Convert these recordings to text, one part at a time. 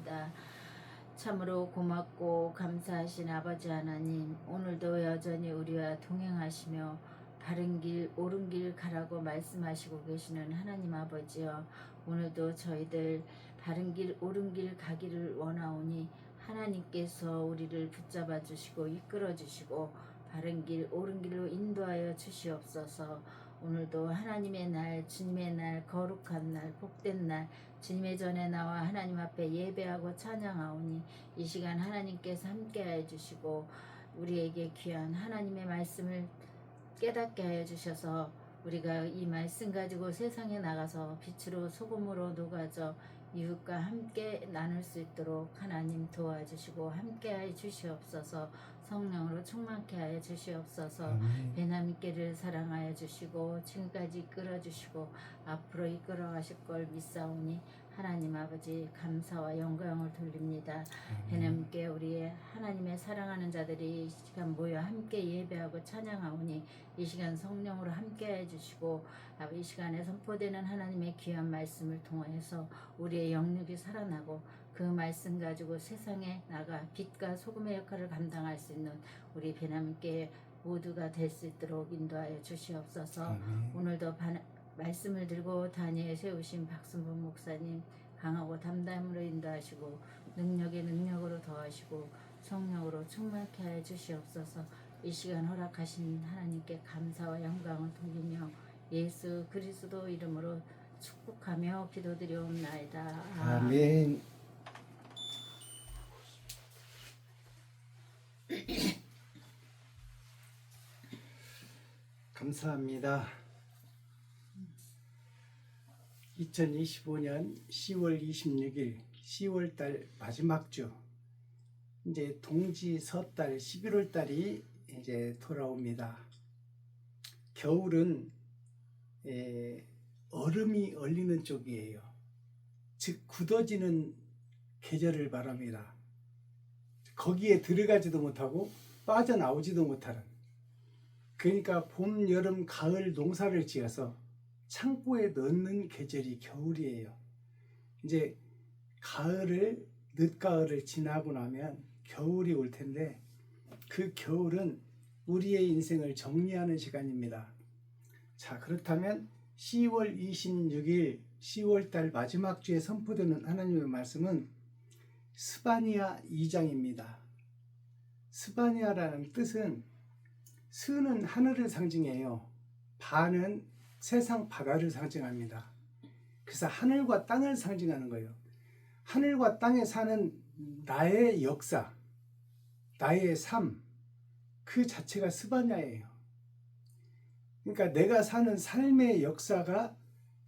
드립니다. 참으로 고맙고 감사하신 아버지 하나님, 오늘도 여전히 우리와 동행하시며 바른 길 옳은 길 가라고 말씀하시고 계시는 하나님 아버지여, 오늘도 저희들 바른 길 옳은 길 가기를 원하오니 하나님께서 우리를 붙잡아 주시고 이끌어 주시고 바른 길 옳은 길로 인도하여 주시옵소서. 오늘도 하나님의 날, 주님의 날, 거룩한 날, 복된 날, 주님의 전에 나와 하나님 앞에 예배하고 찬양하오니 이 시간 하나님께서 함께하여 주시고 우리에게 귀한 하나님의 말씀을 깨닫게 하여 주셔서 우리가 이 말씀 가지고 세상에 나가서 빛으로 소금으로 녹아져 이웃과 함께 나눌 수 있도록 하나님 도와주시고 함께하여 주시옵소서. 성령으로 충만케 하여 주시옵소서. 베나미께를 사랑하여 주시고 지금까지 이끌어 주시고 앞으로 이끌어 가실 걸 믿사오니 하나님 아버지 감사와 영광을 돌립니다. 베나미께 우리의 하나님의 사랑하는 자들이 이 시간 모여 함께 예배하고 찬양하오니 이 시간 성령으로 함께 해주시고 이 시간에 선포되는 하나님의 귀한 말씀을 통해서 우리의 영육이 살아나고 그 말씀 가지고 세상에 나가 빛과 소금의 역할을 감당할 수 있는 우리 베나미께 모두가 될 수 있도록 인도하여 주시옵소서. 오늘도 말씀을 들고 단위에 세우신 박순범 목사님 강하고 담담으로 인도하시고 능력에 능력으로 더하시고 성령으로 충만케 하여 주시옵소서. 이 시간 허락하신 하나님께 감사와 영광을 돌리며 예수 그리스도 이름으로 축복하며 기도드리옵나이다. 아멘. 감사합니다. 2025년 10월 26일 10월달 마지막 주, 이제 동지 섣달 11월달이 이제 돌아옵니다. 겨울은 얼음이 얼리는 쪽이에요. 즉 굳어지는 계절을 말합니다. 거기에 들어가지도 못하고 빠져나오지도 못하는, 그러니까 봄, 여름, 가을 농사를 지어서 창고에 넣는 계절이 겨울이에요. 이제 가을을, 늦가을을 지나고 나면 겨울이 올 텐데 그 겨울은 우리의 인생을 정리하는 시간입니다. 자, 그렇다면 10월 26일 10월달 마지막 주에 선포되는 하나님의 말씀은 스바냐 2장입니다. 스바냐라는 뜻은 스는 하늘을 상징해요. 바는 세상 바다를 상징합니다. 그래서 하늘과 땅을 상징하는 거예요. 하늘과 땅에 사는 나의 역사, 나의 삶, 그 자체가 스바냐예요. 그러니까 내가 사는 삶의 역사가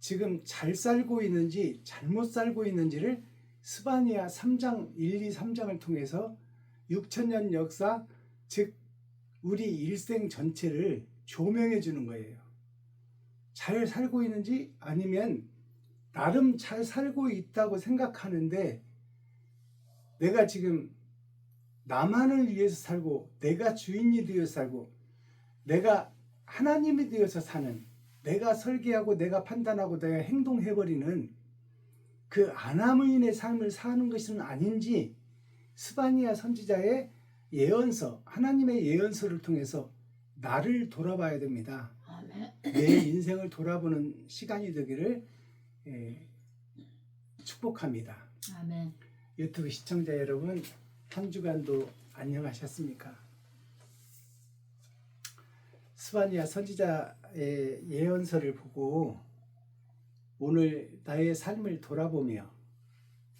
지금 잘 살고 있는지 잘못 살고 있는지를 스바냐 3장, 1, 2, 3장을 통해서 6천년 역사, 즉 우리 일생 전체를 조명해 주는 거예요. 잘 살고 있는지, 아니면 나름 잘 살고 있다고 생각하는데 내가 지금 나만을 위해서 살고 내가 주인이 되어서 살고 내가 하나님이 되어서 사는, 내가 설계하고 내가 판단하고 내가 행동해버리는 그 아나무인의 삶을 사는 것은 아닌지, 스바냐 선지자의 예언서, 하나님의 예언서를 통해서 나를 돌아봐야 됩니다. 내 인생을 돌아보는 시간이 되기를 축복합니다. 아멘. 유튜브 시청자 여러분, 한 주간도 안녕하셨습니까? 스바냐 선지자의 예언서를 보고 오늘 나의 삶을 돌아보며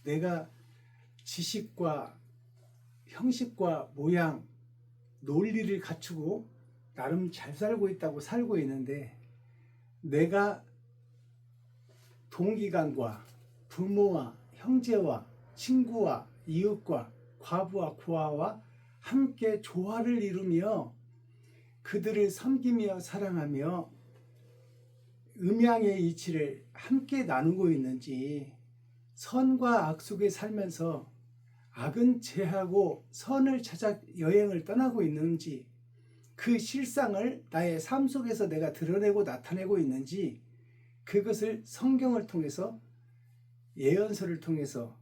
내가 지식과 형식과 모양, 논리를 갖추고 나름 잘 살고 있다고 살고 있는데, 내가 동기간과 부모와 형제와 친구와 이웃과 과부와 고아와 함께 조화를 이루며 그들을 섬기며 사랑하며 음양의 이치를 함께 나누고 있는지, 선과 악 속에 살면서 악은 제하고 선을 찾아 여행을 떠나고 있는지, 그 실상을 나의 삶 속에서 내가 드러내고 나타내고 있는지, 그것을 성경을 통해서, 예언서를 통해서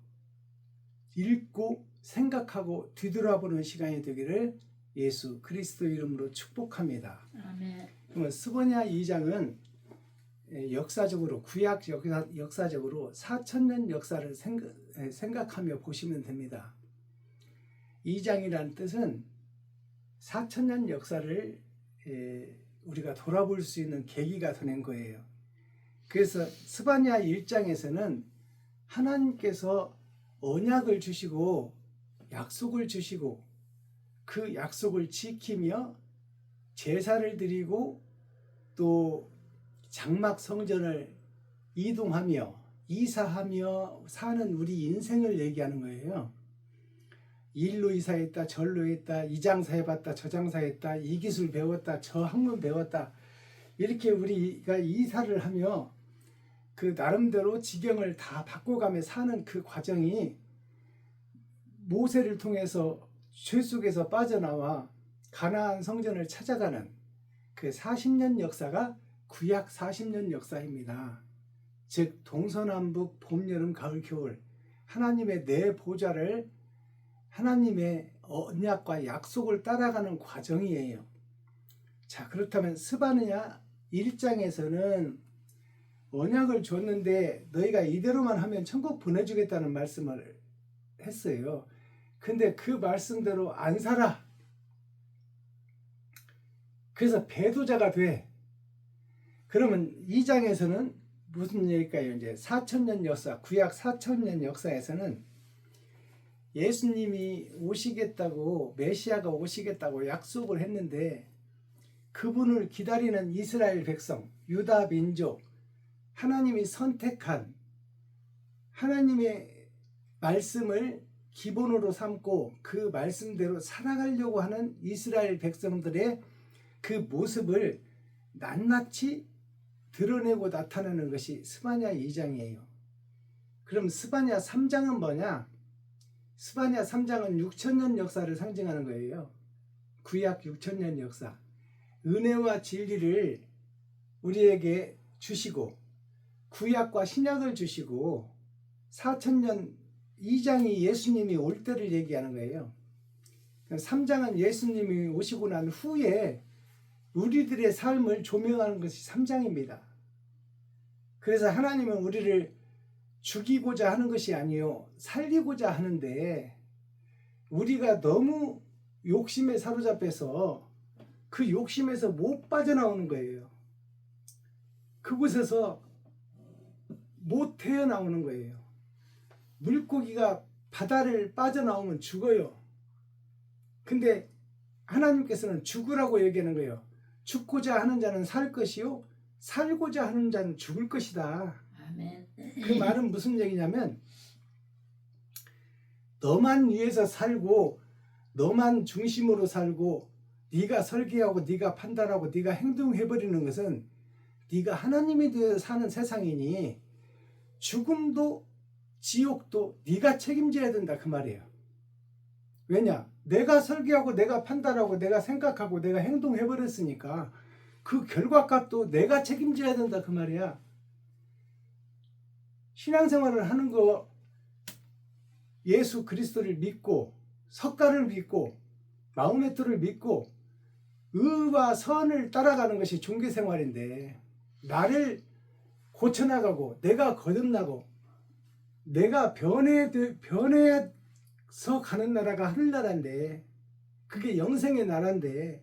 읽고 생각하고 뒤돌아보는 시간이 되기를 예수 그리스도 이름으로 축복합니다. 아멘. 그러면 스보냐 2장은 역사적으로 구약 역사적으로 4,000년 역사를 생각하며 보시면 됩니다. 2장이라는 뜻은 4,000년 역사를 우리가 돌아볼 수 있는 계기가 되는 거예요. 그래서 스바냐 1장에서는 하나님께서 언약을 주시고 약속을 주시고 그 약속을 지키며 제사를 드리고 또 장막 성전을 이동하며 이사하며 사는 우리 인생을 얘기하는 거예요. 일로 이사했다 절로 했다 이 장사 해봤다 저 장사 했다 이 기술 배웠다 저 학문 배웠다 이렇게 우리가 이사를 하며 그 나름대로 지경을 다 바꿔가며 사는 그 과정이 모세를 통해서 죄 속에서 빠져나와 가나안 성전을 찾아가는 그 40년 역사가 구약 40년 역사입니다. 즉 동서남북 봄 여름 가을 겨울 하나님의 내 보좌를 하나님의 언약과 약속을 따라가는 과정이에요. 자, 그렇다면 스바냐 1장에서는 언약을 줬는데 너희가 이대로만 하면 천국 보내주겠다는 말씀을 했어요. 근데 그 말씀대로 안 살아. 그래서 배도자가 돼. 그러면 2장에서는 무슨 얘기일까요? 이제 4,000년 역사, 구약 4,000년 역사에서는 예수님이 오시겠다고, 메시아가 오시겠다고 약속을 했는데 그분을 기다리는 이스라엘 백성, 유다 민족, 하나님이 선택한 하나님의 말씀을 기본으로 삼고 그 말씀대로 살아가려고 하는 이스라엘 백성들의 그 모습을 낱낱이 드러내고 나타내는 것이 스바냐 2장이에요. 그럼 스바냐 3장은 뭐냐? 스바냐 3장은 6,000년 역사를 상징하는 거예요. 구약 6,000년 역사. 은혜와 진리를 우리에게 주시고 구약과 신약을 주시고 4,000년 2장이 예수님이 올 때를 얘기하는 거예요. 3장은 예수님이 오시고 난 후에 우리들의 삶을 조명하는 것이 3장입니다. 그래서 하나님은 우리를 죽이고자 하는 것이 아니요 살리고자 하는데 우리가 너무 욕심에 사로잡혀서 그 욕심에서 못 빠져나오는 거예요. 그곳에서 못 태어나오는 거예요. 물고기가 바다를 빠져나오면 죽어요. 근데 하나님께서는 죽으라고 얘기하는 거예요. 죽고자 하는 자는 살 것이요 살고자 하는 자는 죽을 것이다. 아멘. 그 말은 무슨 얘기냐면 너만 위해서 살고 너만 중심으로 살고 네가 설계하고 네가 판단하고 네가 행동해버리는 것은 네가 하나님이 되어 사는 세상이니 죽음도 지옥도 네가 책임져야 된다 그 말이에요. 왜냐? 내가 설계하고 내가 판단하고 내가 생각하고 내가 행동해버렸으니까 그 결과값도 내가 책임져야 된다 그 말이야. 신앙생활을 하는 거 예수 그리스도를 믿고 석가를 믿고 마호메트를 믿고 의와 선을 따라가는 것이 종교생활인데 나를 고쳐나가고 내가 거듭나고 내가 변해서 가는 나라가 하늘나라인데 그게 영생의 나라인데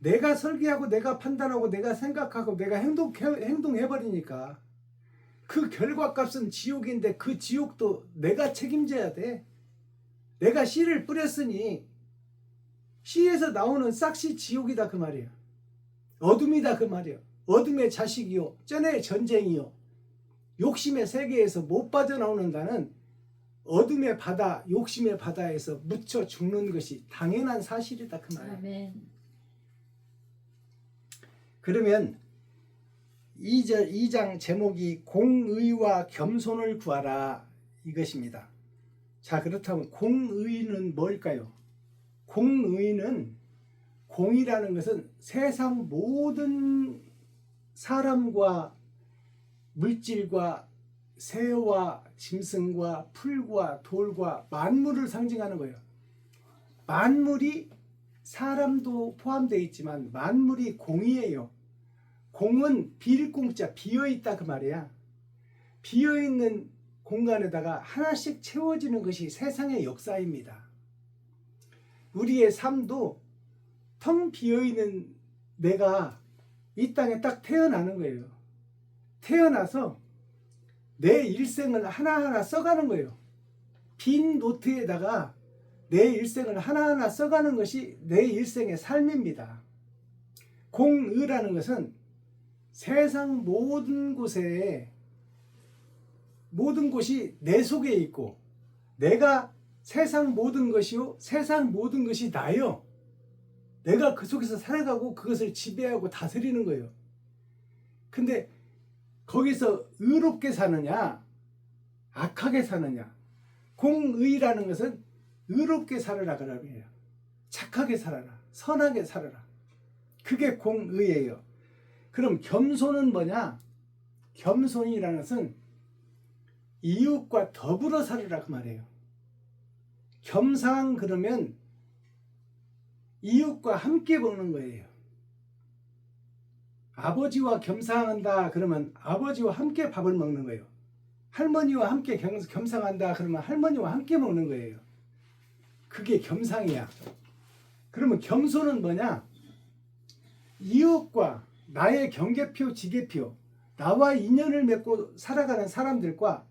내가 설계하고 내가 판단하고 내가 생각하고 내가 행동해버리니까 그 결과값은 지옥인데 그 지옥도 내가 책임져야 돼. 내가 씨를 뿌렸으니 씨에서 나오는 싹씨 지옥이다 그 말이야. 어둠이다 그 말이야. 어둠의 자식이요 쩐의 전쟁이요 욕심의 세계에서 못 빠져나오는 나는 어둠의 바다 욕심의 바다에서 묻혀 죽는 것이 당연한 사실이다 그 말이야. 아멘. 그러면 2장 제목이 공의와 겸손을 구하라 이것입니다. 자, 그렇다면 공의는 뭘까요? 공의는 공이라는 것은 세상 모든 사람과 물질과 새와 짐승과 풀과 돌과 만물을 상징하는 거예요. 만물이 사람도 포함되어 있지만 만물이 공이에요. 공은 빌공자 비어있다 그 말이야. 비어있는 공간에다가 하나씩 채워지는 것이 세상의 역사입니다. 우리의 삶도 텅 비어있는 내가 이 땅에 딱 태어나는 거예요. 태어나서 내 일생을 하나하나 써가는 거예요. 빈 노트에다가 내 일생을 하나하나 써가는 것이 내 일생의 삶입니다. 공의라는 것은 세상 모든 곳에 모든 곳이 내 속에 있고 내가 세상 모든 것이요 세상 모든 것이 나요. 내가 그 속에서 살아가고 그것을 지배하고 다스리는 거예요. 근데 거기서 의롭게 사느냐 악하게 사느냐. 공의라는 것은 의롭게 살아라 그러는 거예요. 착하게 살아라. 선하게 살아라. 그게 공의예요. 그럼 겸손은 뭐냐? 겸손이라는 것은 이웃과 더불어 살으라 그 말이에요. 겸상 그러면 이웃과 함께 먹는 거예요. 아버지와 겸상한다 그러면 아버지와 함께 밥을 먹는 거예요. 할머니와 함께 겸상한다 그러면 할머니와 함께 먹는 거예요. 그게 겸상이야. 그러면 겸손은 뭐냐? 이웃과 나의 경계표, 지계표, 나와 인연을 맺고 살아가는 사람들과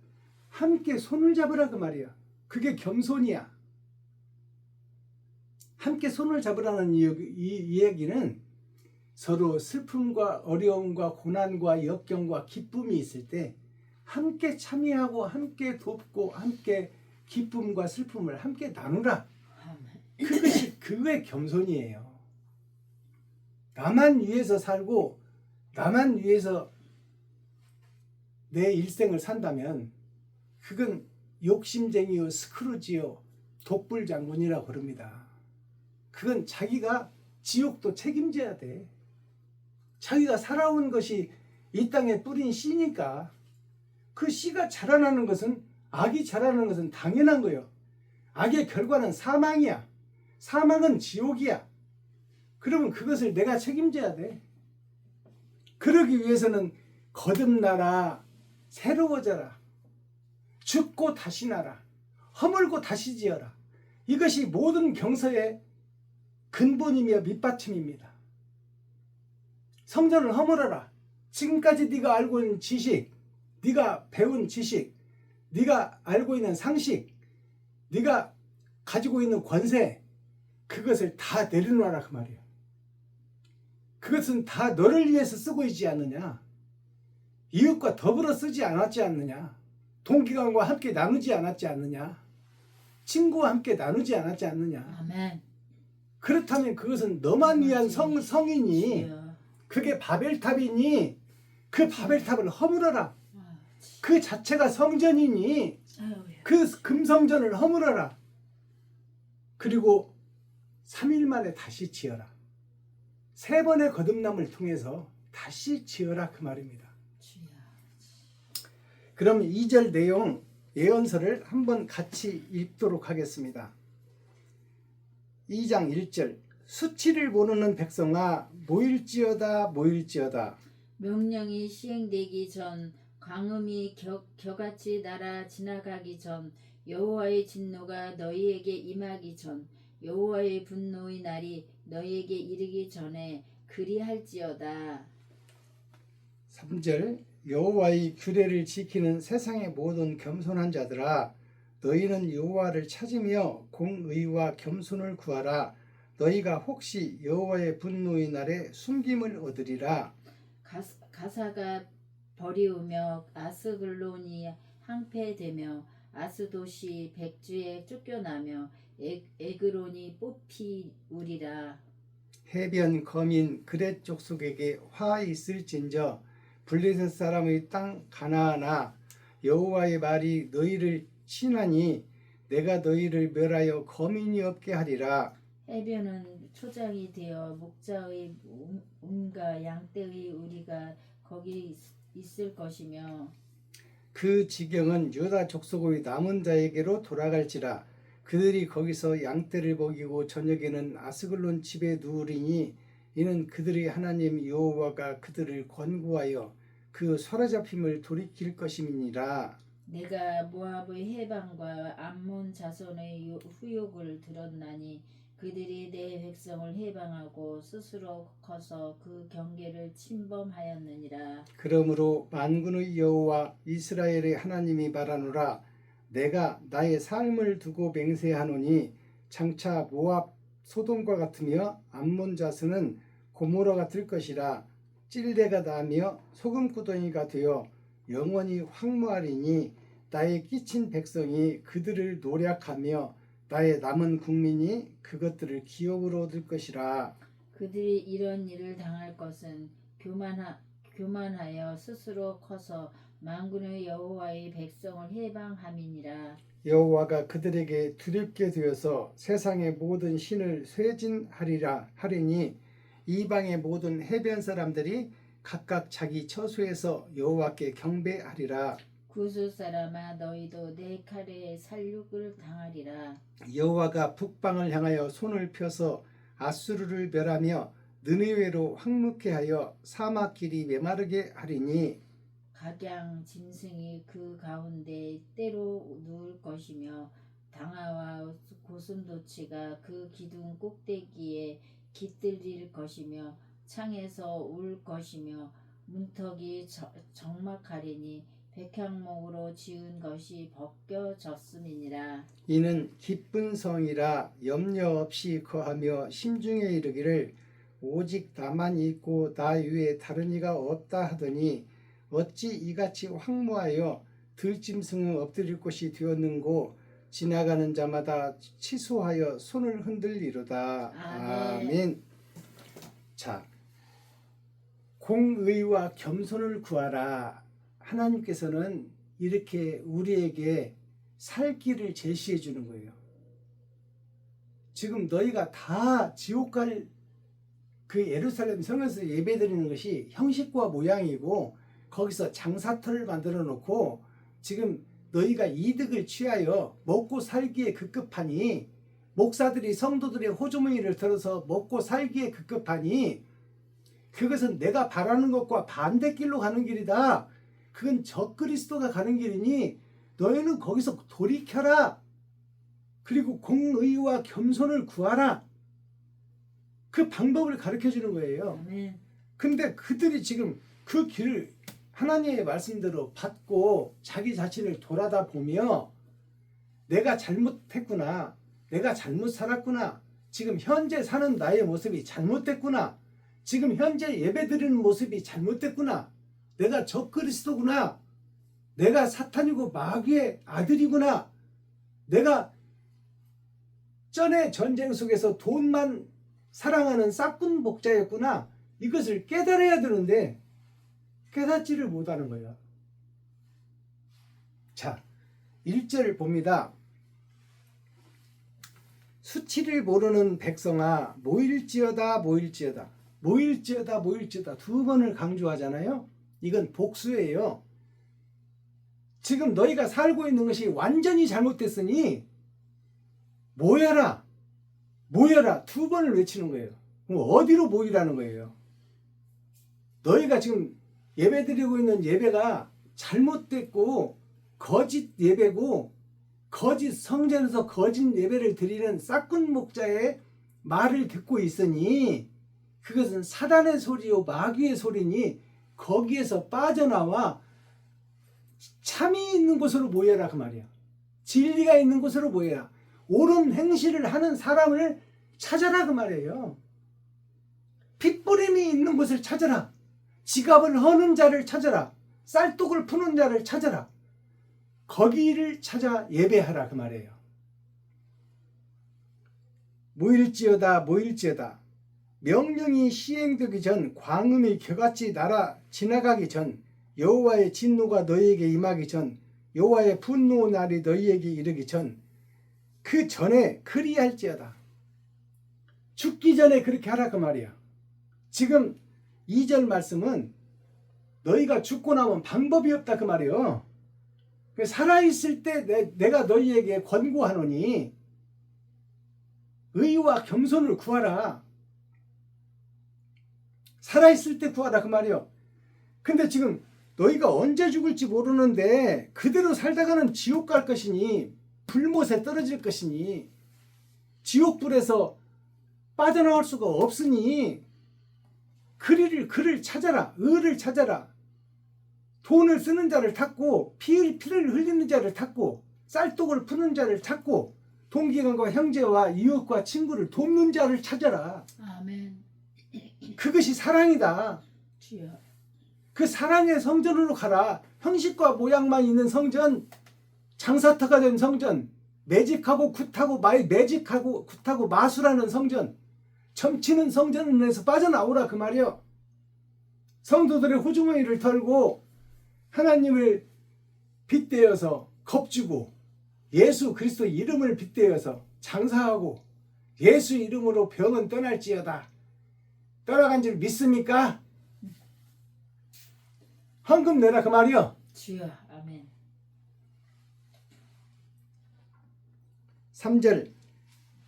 함께 손을 잡으라 그 말이야. 그게 겸손이야. 함께 손을 잡으라는 이 얘기는 서로 슬픔과 어려움과 고난과 역경과 기쁨이 있을 때 함께 참여하고 함께 돕고 함께 기쁨과 슬픔을 함께 나누라. 그것이 그게 겸손이에요. 나만 위해서 살고 나만 위해서 내 일생을 산다면 그건 욕심쟁이요 스크루지요 독불장군이라고 그럽니다. 그건 자기가 지옥도 책임져야 돼. 자기가 살아온 것이 이 땅에 뿌린 씨니까 그 씨가 자라나는 것은 악이 자라나는 것은 당연한 거예요. 악의 결과는 사망이야. 사망은 지옥이야. 그러면 그것을 내가 책임져야 돼. 그러기 위해서는 거듭나라. 새로워져라. 죽고 다시 나라. 허물고 다시 지어라. 이것이 모든 경서의 근본이며 밑받침입니다. 성전을 허물어라. 지금까지 네가 알고 있는 지식, 네가 배운 지식, 네가 알고 있는 상식, 네가 가지고 있는 권세, 그것을 다 내려놓아라 그 말이에요. 그것은 다 너를 위해서 쓰고 있지 않느냐. 이웃과 더불어 쓰지 않았지 않느냐. 동기간과 함께 나누지 않았지 않느냐. 친구와 함께 나누지 않았지 않느냐. 아멘. 그렇다면 그것은 너만 위한 성이니 그게 바벨탑이니 그 바벨탑을 허물어라. 그 자체가 성전이니 그 금성전을 허물어라. 그리고 3일 만에 다시 지어라. 3번의 거듭남을 통해서 다시 지어라 그 말입니다. 그럼 2절 내용 예언서를 한번 같이 읽도록 하겠습니다. 2장 1절 수치를 모르는 백성아 모일지어다 모일지어다. 명령이 시행되기 전 광음이 겨같이 날아 지나가기 전 여호와의 진노가 너희에게 임하기 전 여호와의 분노의 날이 너희에게 이르기 전에 그리할지어다. 3절 여호와의 규례를 지키는 세상의 모든 겸손한 자들아 너희는 여호와를 찾으며 공의와 겸손을 구하라. 너희가 혹시 여호와의 분노의 날에 숨김을 얻으리라. 가사가 버리우며 아스글론이 항폐되며 아스도시 백주에 쫓겨나며 에그론이 뽑히우리라. 해변 거민 그렛 족속에게 화 있을진저 블레셋 사람의 땅 가나안아 여호와의 말이 너희를 친하니 내가 너희를 멸하여 거민이 없게 하리라. 해변은 초장이 되어 목자의 운과 양떼의 우리가 거기 있을 것이며 그 지경은 유다 족속의 남은 자에게로 돌아갈지라. 그들이 거기서 양떼를 먹이고 저녁에는 아스글론 집에 누우리니 이는 그들의 하나님 여호와가 그들을 권고하여 그 사로잡힘을 돌이킬 것임이니라. 내가 모압의 해방과 암몬 자손의 후욕을 들었나니 그들이 내 백성을 해방하고 스스로 커서 그 경계를 침범하였느니라. 그러므로 만군의 여호와 이스라엘의 하나님이 말하노라. 내가 나의 삶을 두고 맹세하노니 장차 모압 소돔과 같으며 암몬 자손은 고모라 같을 것이라. 찔레가 나며 소금구덩이가 되어 영원히 황무하리니 나의 끼친 백성이 그들을 노략하며 나의 남은 국민이 그것들을 기업으로 얻을 것이라. 그들이 이런 일을 당할 것은 교만하여 스스로 커서 만군의 여호와의 백성을 해방함이니라. 여호와가 그들에게 두렵게 되어서 세상의 모든 신을 쇠진하리라 하리니 이방의 모든 해변 사람들이 각각 자기 처소에서 여호와께 경배하리라. 구스 사람아 너희도 내 칼에 살육을 당하리라. 여호와가 북방을 향하여 손을 펴서 아수르를 멸하며 느느웨로 황무케 하여 사막길이 메마르게 하리니 각양 짐승이 그 가운데 때로 누울 것이며 당아와 고슴도치가 그 기둥 꼭대기에 깃들일 것이며 창에서 울 것이며 문턱이 적막하리니 백향목으로 지은 것이 벗겨졌음이니라. 이는 기쁜 성이라 염려 없이 거하며 심중에 이르기를 오직 나만 있고 나 위에 다른 이가 없다 하더니 어찌 이같이 황무하여 들짐승은 엎드릴 곳이 되었는고 지나가는 자마다 치소하여 손을 흔들리로다. 아멘. 자, 공의와 겸손을 구하라. 하나님께서는 이렇게 우리에게 살 길을 제시해 주는 거예요. 지금 너희가 다 지옥 갈 그 예루살렘 성에서 예배드리는 것이 형식과 모양이고 거기서 장사터를 만들어 놓고 지금 너희가 이득을 취하여 먹고 살기에 급급하니 목사들이 성도들의 호주머니를 들어서 먹고 살기에 급급하니 그것은 내가 바라는 것과 반대길로 가는 길이다. 그건 적그리스도가 가는 길이니 너희는 거기서 돌이켜라. 그리고 공의와 겸손을 구하라. 그 방법을 가르쳐 주는 거예요. 아멘. 근데 그들이 지금 그 길을 하나님의 말씀대로 받고 자기 자신을 돌아다 보며 내가 잘못했구나. 내가 잘못 살았구나. 지금 현재 사는 나의 모습이 잘못됐구나. 지금 현재 예배드리는 모습이 잘못됐구나. 내가 적그리스도구나. 내가 사탄이고 마귀의 아들이구나. 내가 전에 전쟁 속에서 돈만 사랑하는 싹군 목자였구나. 이것을 깨달아야 되는데 깨닫지를 못하는 거예요. 자, 1절을 봅니다. 수치를 모르는 백성아 모일지어다 모일지어다. 모일지어다 모일지어다 두 번을 강조하잖아요. 이건 복수예요. 지금 너희가 살고 있는 것이 완전히 잘못됐으니 모여라. 모여라. 두 번을 외치는 거예요. 그럼 어디로 모이라는 거예요? 너희가 지금 예배드리고 있는 예배가 잘못됐고 거짓 예배고 거짓 성전에서 거짓 예배를 드리는 싹군 목자의 말을 듣고 있으니 그것은 사단의 소리요 마귀의 소리니 거기에서 빠져나와 참이 있는 곳으로 모여라 그 말이야. 진리가 있는 곳으로 모여라. 옳은 행실을 하는 사람을 찾아라 그 말이에요. 핏부림이 있는 곳을 찾아라. 지갑을 허는 자를 찾아라. 쌀독을 푸는 자를 찾아라. 거기를 찾아 예배하라 그 말이에요. 모일지어다 모일지어다. 명령이 시행되기 전 광음이 겨같이 날아 지나가기 전 여호와의 진노가 너희에게 임하기 전 여호와의 분노 날이 너희에게 이르기 전 그 전에 그리할지어다. 죽기 전에 그렇게 하라 그 말이야. 지금 2절 말씀은 너희가 죽고 나면 방법이 없다 그 말이에요. 살아있을 때 내가 너희에게 권고하노니 의와 겸손을 구하라. 살아있을 때 구하라 그 말이요. 근데 지금 너희가 언제 죽을지 모르는데 그대로 살다가는 지옥 갈 것이니 불못에 떨어질 것이니 지옥불에서 빠져나올 수가 없으니 그를 찾아라. 의를 찾아라. 돈을 쓰는 자를 찾고 피를 흘리는 자를 찾고 쌀독을 푸는 자를 찾고 동기간과 형제와 이웃과 친구를 돕는 자를 찾아라. 아멘. 그것이 사랑이다. 주여. 그 사랑의 성전으로 가라. 형식과 모양만 있는 성전, 장사터가 된 성전, 매직하고 굿하고 마술하는 성전, 점치는 성전에서 빠져나오라 그 말이요. 성도들의 호주머니를 털고 하나님을 빗대어서 겁주고 예수 그리스도 이름을 빗대어서 장사하고 예수 이름으로 병은 떠날지어다. 떠나간 줄 믿습니까? 헌금 내라 그 말이요. 주여. 아멘. 3절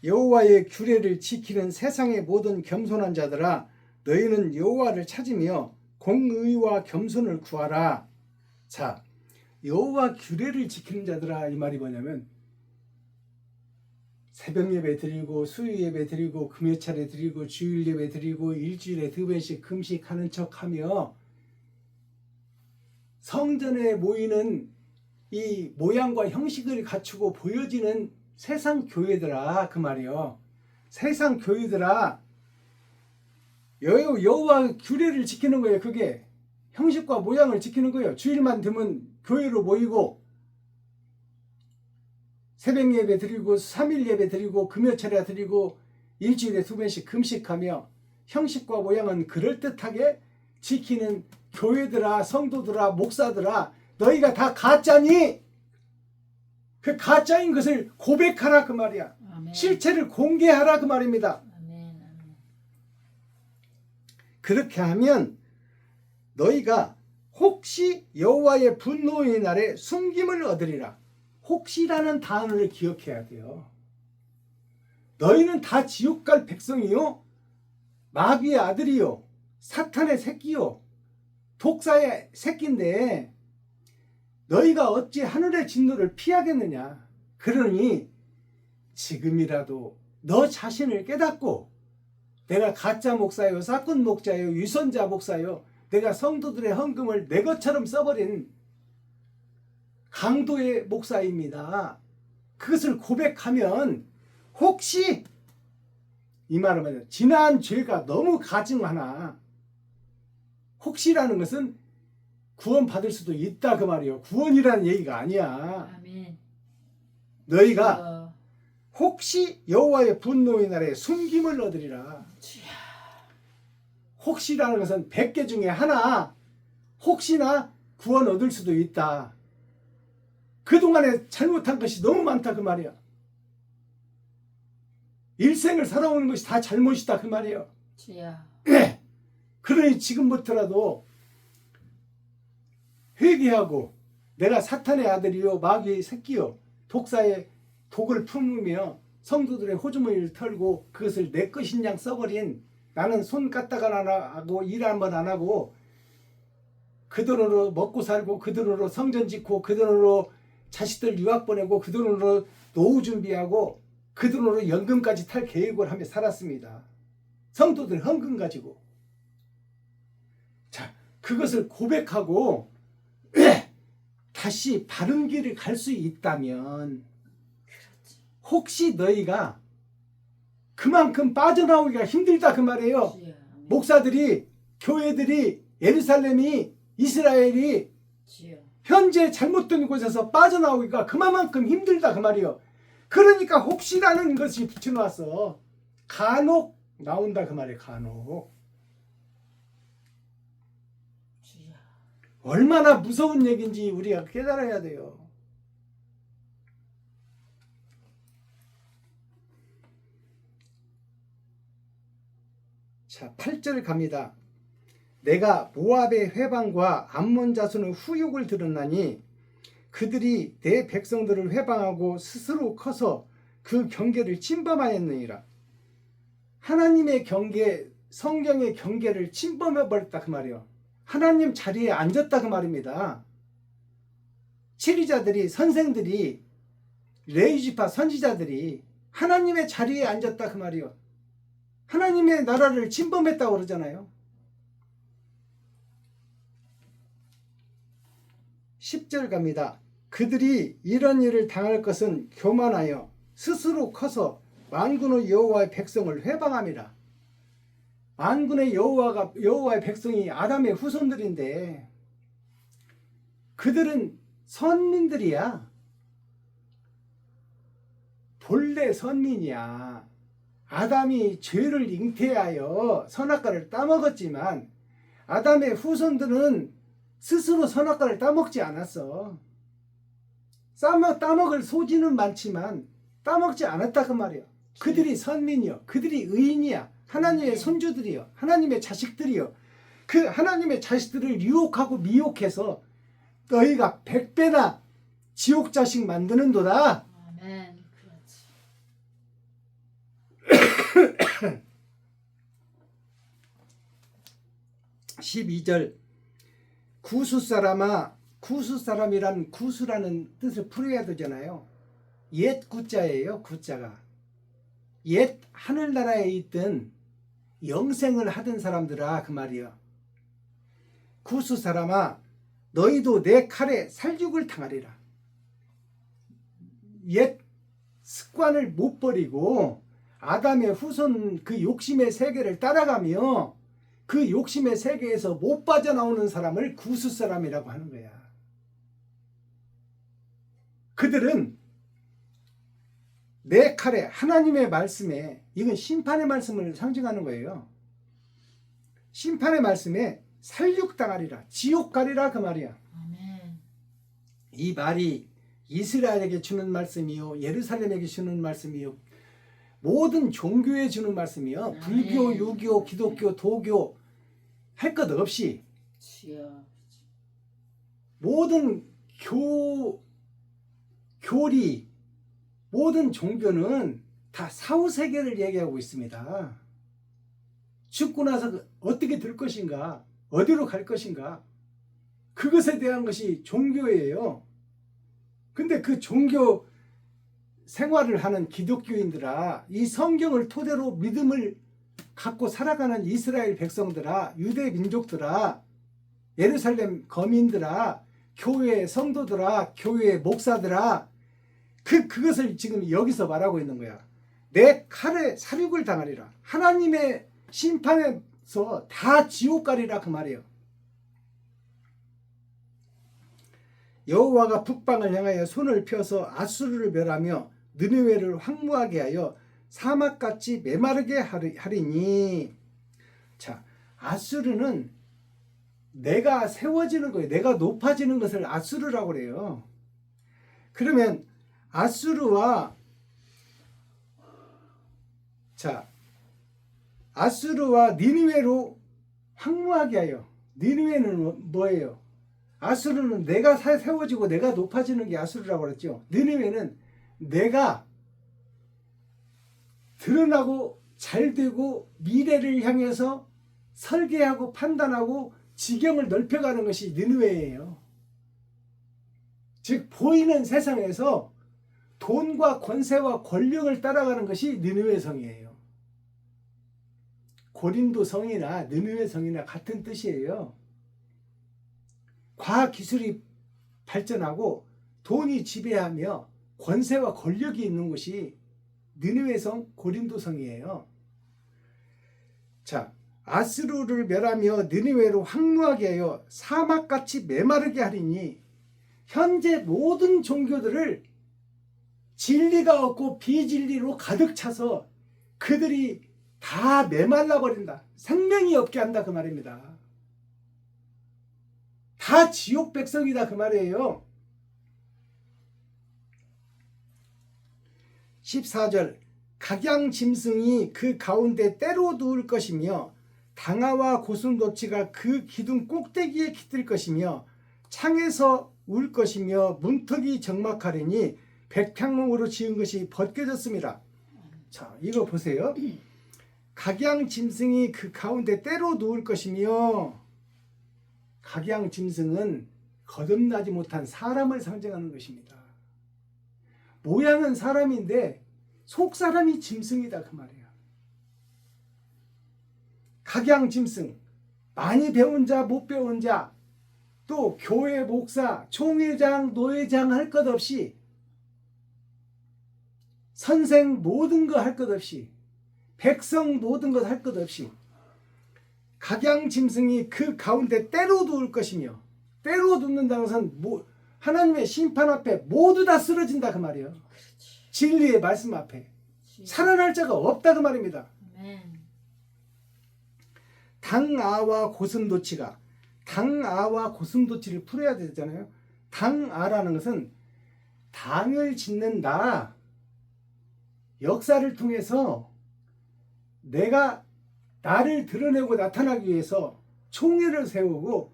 여호와의 규례를 지키는 세상의 모든 겸손한 자들아 너희는 여호와를 찾으며 공의와 겸손을 구하라. 자, 여호와 규례를 지키는 자들아 이 말이 뭐냐면 새벽 예배 드리고 수요 예배 드리고 금요차례 드리고 주일 예배 드리고 일주일에 2번씩 금식하는 척하며 성전에 모이는 이 모양과 형식을 갖추고 보여지는 세상 교회들아 그 말이요. 세상 교회들아 여호와 규례를 지키는 거예요. 그게 형식과 모양을 지키는 거예요. 주일만 되면 교회로 모이고 새벽 예배 드리고 3일 예배 드리고 금요차례 드리고 일주일에 2번씩 금식하며 형식과 모양은 그럴듯하게 지키는 교회들아 성도들아 목사들아 너희가 다 가짜니 그 가짜인 것을 고백하라 그 말이야. 아멘. 실체를 공개하라 그 말입니다. 아멘. 아멘. 그렇게 하면 너희가 혹시 여호와의 분노의 날에 숨김을 얻으리라. 혹시라는 단어를 기억해야 돼요. 너희는 다 지옥 갈 백성이요 마귀의 아들이요 사탄의 새끼요 독사의 새끼인데 너희가 어찌 하늘의 진노를 피하겠느냐. 그러니 지금이라도 너 자신을 깨닫고 내가 가짜 목사요 사건 목자요 유선자 목사요 내가 성도들의 헌금을 내 것처럼 써버린 강도의 목사입니다. 그것을 고백하면 혹시 이 말은 뭐냐 지난 죄가 너무 가증하나 혹시라는 것은 구원받을 수도 있다 그 말이에요. 구원이라는 얘기가 아니야. 아멘. 너희가 주여. 혹시 여호와의 분노의 날에 숨김을 얻으리라. 주여. 혹시라는 것은 100개 중에 하나 혹시나 구원 얻을 수도 있다. 그동안에 잘못한 것이 너무 많다 그 말이야. 일생을 살아오는 것이 다 잘못이다 그 말이에요. 주여. 그러니 지금부터라도 회개하고 내가 사탄의 아들이요 마귀의 새끼요 독사의 독을 품으며 성도들의 호주머니를 털고 그것을 내 것인 양 써버린 나는 손 까딱을 안 하고 일 한 번 안 하고 그 돈으로 먹고 살고 그 돈으로 성전 짓고 그 돈으로 자식들 유학 보내고 그 돈으로 노후 준비하고 그 돈으로 연금까지 탈 계획을 하며 살았습니다. 성도들 헌금 가지고. 자, 그것을 고백하고 다시 바른 길을 갈 수 있다면 그렇지. 혹시 너희가 그만큼 빠져나오기가 힘들다 그 말이에요. 주여. 아멘. 목사들이 교회들이 예루살렘이 이스라엘이 주여. 현재 잘못된 곳에서 빠져나오기가 그만큼 힘들다 그 말이에요. 그러니까 혹시라는 것이 붙여놨어. 간혹 나온다 그 말이에요. 간혹. 주여. 얼마나 무서운 얘기인지 우리가 깨달아야 돼요. 자, 8절 갑니다. 내가 모압의 회방과 암몬 자손의 후욕을 들었나니 그들이 내 백성들을 회방하고 스스로 커서 그 경계를 침범하였느니라. 하나님의 경계, 성경의 경계를 침범해버렸다 그 말이요. 하나님 자리에 앉았다 그 말입니다. 치리자들이, 선생들이, 레위지파 선지자들이 하나님의 자리에 앉았다 그 말이요. 하나님의 나라를 침범했다고 그러잖아요. 10절 갑니다. 그들이 이런 일을 당할 것은 교만하여 스스로 커서 만군의 여호와의 백성을 회방함이라. 만군의 여호와의 백성이 아담의 후손들인데 그들은 선민들이야. 본래 선민이야. 아담이 죄를 잉태하여 선악과를 따먹었지만 아담의 후손들은 스스로 선악과를 따먹지 않았어. 따먹을 소지는 많지만 따먹지 않았다 그 말이야. 그들이 선민이요. 그들이 의인이야. 하나님의 손주들이요. 하나님의 자식들이요. 그 하나님의 자식들을 유혹하고 미혹해서 너희가 100배나 지옥 자식 만드는도다. 아멘. 그렇지. 12절 구수 사람아, 구수 사람이란 구수라는 뜻을 풀어야 되잖아요. 옛 구자예요. 구자가 옛 하늘나라에 있던 영생을 하던 사람들아 그 말이요. 구수 사람아, 너희도 내 칼에 살육을 당하리라. 옛 습관을 못 버리고 아담의 후손 그 욕심의 세계를 따라가며 그 욕심의 세계에서 못 빠져나오는 사람을 구수 사람이라고 하는 거야. 그들은 내 칼에, 하나님의 말씀에, 이건 심판의 말씀을 상징하는 거예요. 심판의 말씀에 살육당하리라, 지옥 가리라 그 말이야. 아멘. 이 말이 이스라엘에게 주는 말씀이요, 예루살렘에게 주는 말씀이요, 모든 종교에 주는 말씀이요. 불교, 유교, 기독교, 도교 할 것 없이 주여. 모든 교리, 모든 종교는 다 사후세계를 얘기하고 있습니다. 죽고 나서 어떻게 될 것인가, 어디로 갈 것인가, 그것에 대한 것이 종교예요. 근데 그 종교 생활을 하는 기독교인들아, 이 성경을 토대로 믿음을 갖고 살아가는 이스라엘 백성들아, 유대 민족들아, 예루살렘 거민들아, 교회 성도들아, 교회 목사들아, 그것을 지금 여기서 말하고 있는 거야. 내 칼에 살육을 당하리라. 하나님의 심판에서 다 지옥 가리라 그 말이에요. 여호와가 북방을 향하여 손을 펴서 아수르를 멸하며 느느웨를 황무하게 하여 사막같이 메마르게 하리니. 자, 아수르는 내가 세워지는 거예요. 내가 높아지는 것을 아수르라고 그래요. 그러면 아수르와 니느웨로 황무하게 하여. 니느웨는 뭐예요? 아수르는 내가 세워지고 내가 높아지는 게 아수르라고 그랬죠. 니느웨는 내가 드러나고 잘되고 미래를 향해서 설계하고 판단하고 지경을 넓혀가는 것이 니느웨예요. 즉 보이는 세상에서 돈과 권세와 권력을 따라가는 것이 니느웨 성이에요. 고린도 성이나 니느웨 성이나 같은 뜻이에요. 과학기술이 발전하고 돈이 지배하며 권세와 권력이 있는 곳이 니느웨 성, 고린도 성이에요. 자, 아수르를 멸하며 니느웨로 황무하게 하여 사막같이 메마르게 하리니. 현재 모든 종교들을 진리가 없고 비진리로 가득 차서 그들이 다 메말라 버린다. 생명이 없게 한다 그 말입니다. 다 지옥 백성이다 그 말이에요. 14절 각양짐승이 그 가운데 때로 누울 것이며 당아와 고슴도치가 그 기둥 꼭대기에 깃들 것이며 창에서 울 것이며 문턱이 적막하리니 백향목으로 지은 것이 벗겨졌습니다. 자, 이거 보세요. 각양짐승이 그 가운데 때로 누울 것이며, 각양짐승은 거듭나지 못한 사람을 상징하는 것입니다. 모양은 사람인데 속사람이 짐승이다 그 말이에요. 각양짐승, 많이 배운 자, 못 배운 자, 또 교회 목사, 총회장, 노회장 할 것 없이, 선생 모든 거 할 것 없이, 백성 모든 것 할 것 없이 각양짐승이 그 가운데 때로 누울 것이며, 때로 눕는다는 것은 하나님의 심판 앞에 모두 다 쓰러진다 그 말이에요. 진리의 말씀 앞에 살아날 자가 없다 그 말입니다. 당아와 고슴도치가, 당아와 고슴도치를 풀어야 되잖아요. 당아라는 것은 당을 짓는다. 역사를 통해서 내가 나를 드러내고 나타나기 위해서 총회를 세우고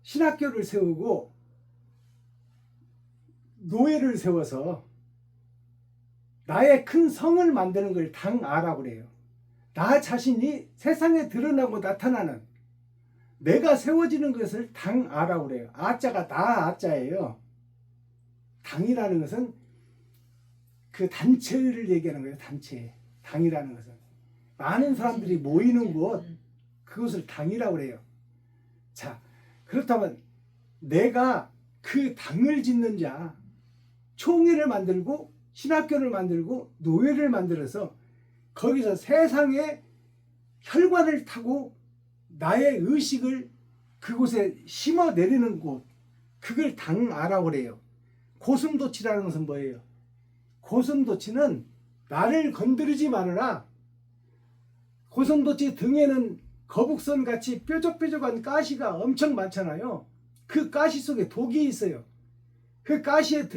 신학교를 세우고 노예를 세워서 나의 큰 성을 만드는 걸 당아라고 그래요. 나 자신이 세상에 드러나고 나타나는, 내가 세워지는 것을 당아라고 그래요. 아자가 나 아자예요. 당이라는 것은 그 단체를 얘기하는 거예요. 단체. 당이라는 것은 많은 사람들이 모이는 곳, 그것을 당이라고 그래요. 자, 그렇다면 내가 그 당을 짓는 자, 총회를 만들고 신학교를 만들고 노예를 만들어서 거기서 세상의 혈관을 타고 나의 의식을 그곳에 심어 내리는 곳, 그걸 당아라고 그래요. 고슴도치라는 것은 뭐예요? 고슴도치는 나를 건드리지 말아라. 고슴도치 등에는 거북선 같이 뾰족뾰족한 가시가 엄청 많잖아요. 그 가시 속에 독이 있어요. 그 가시에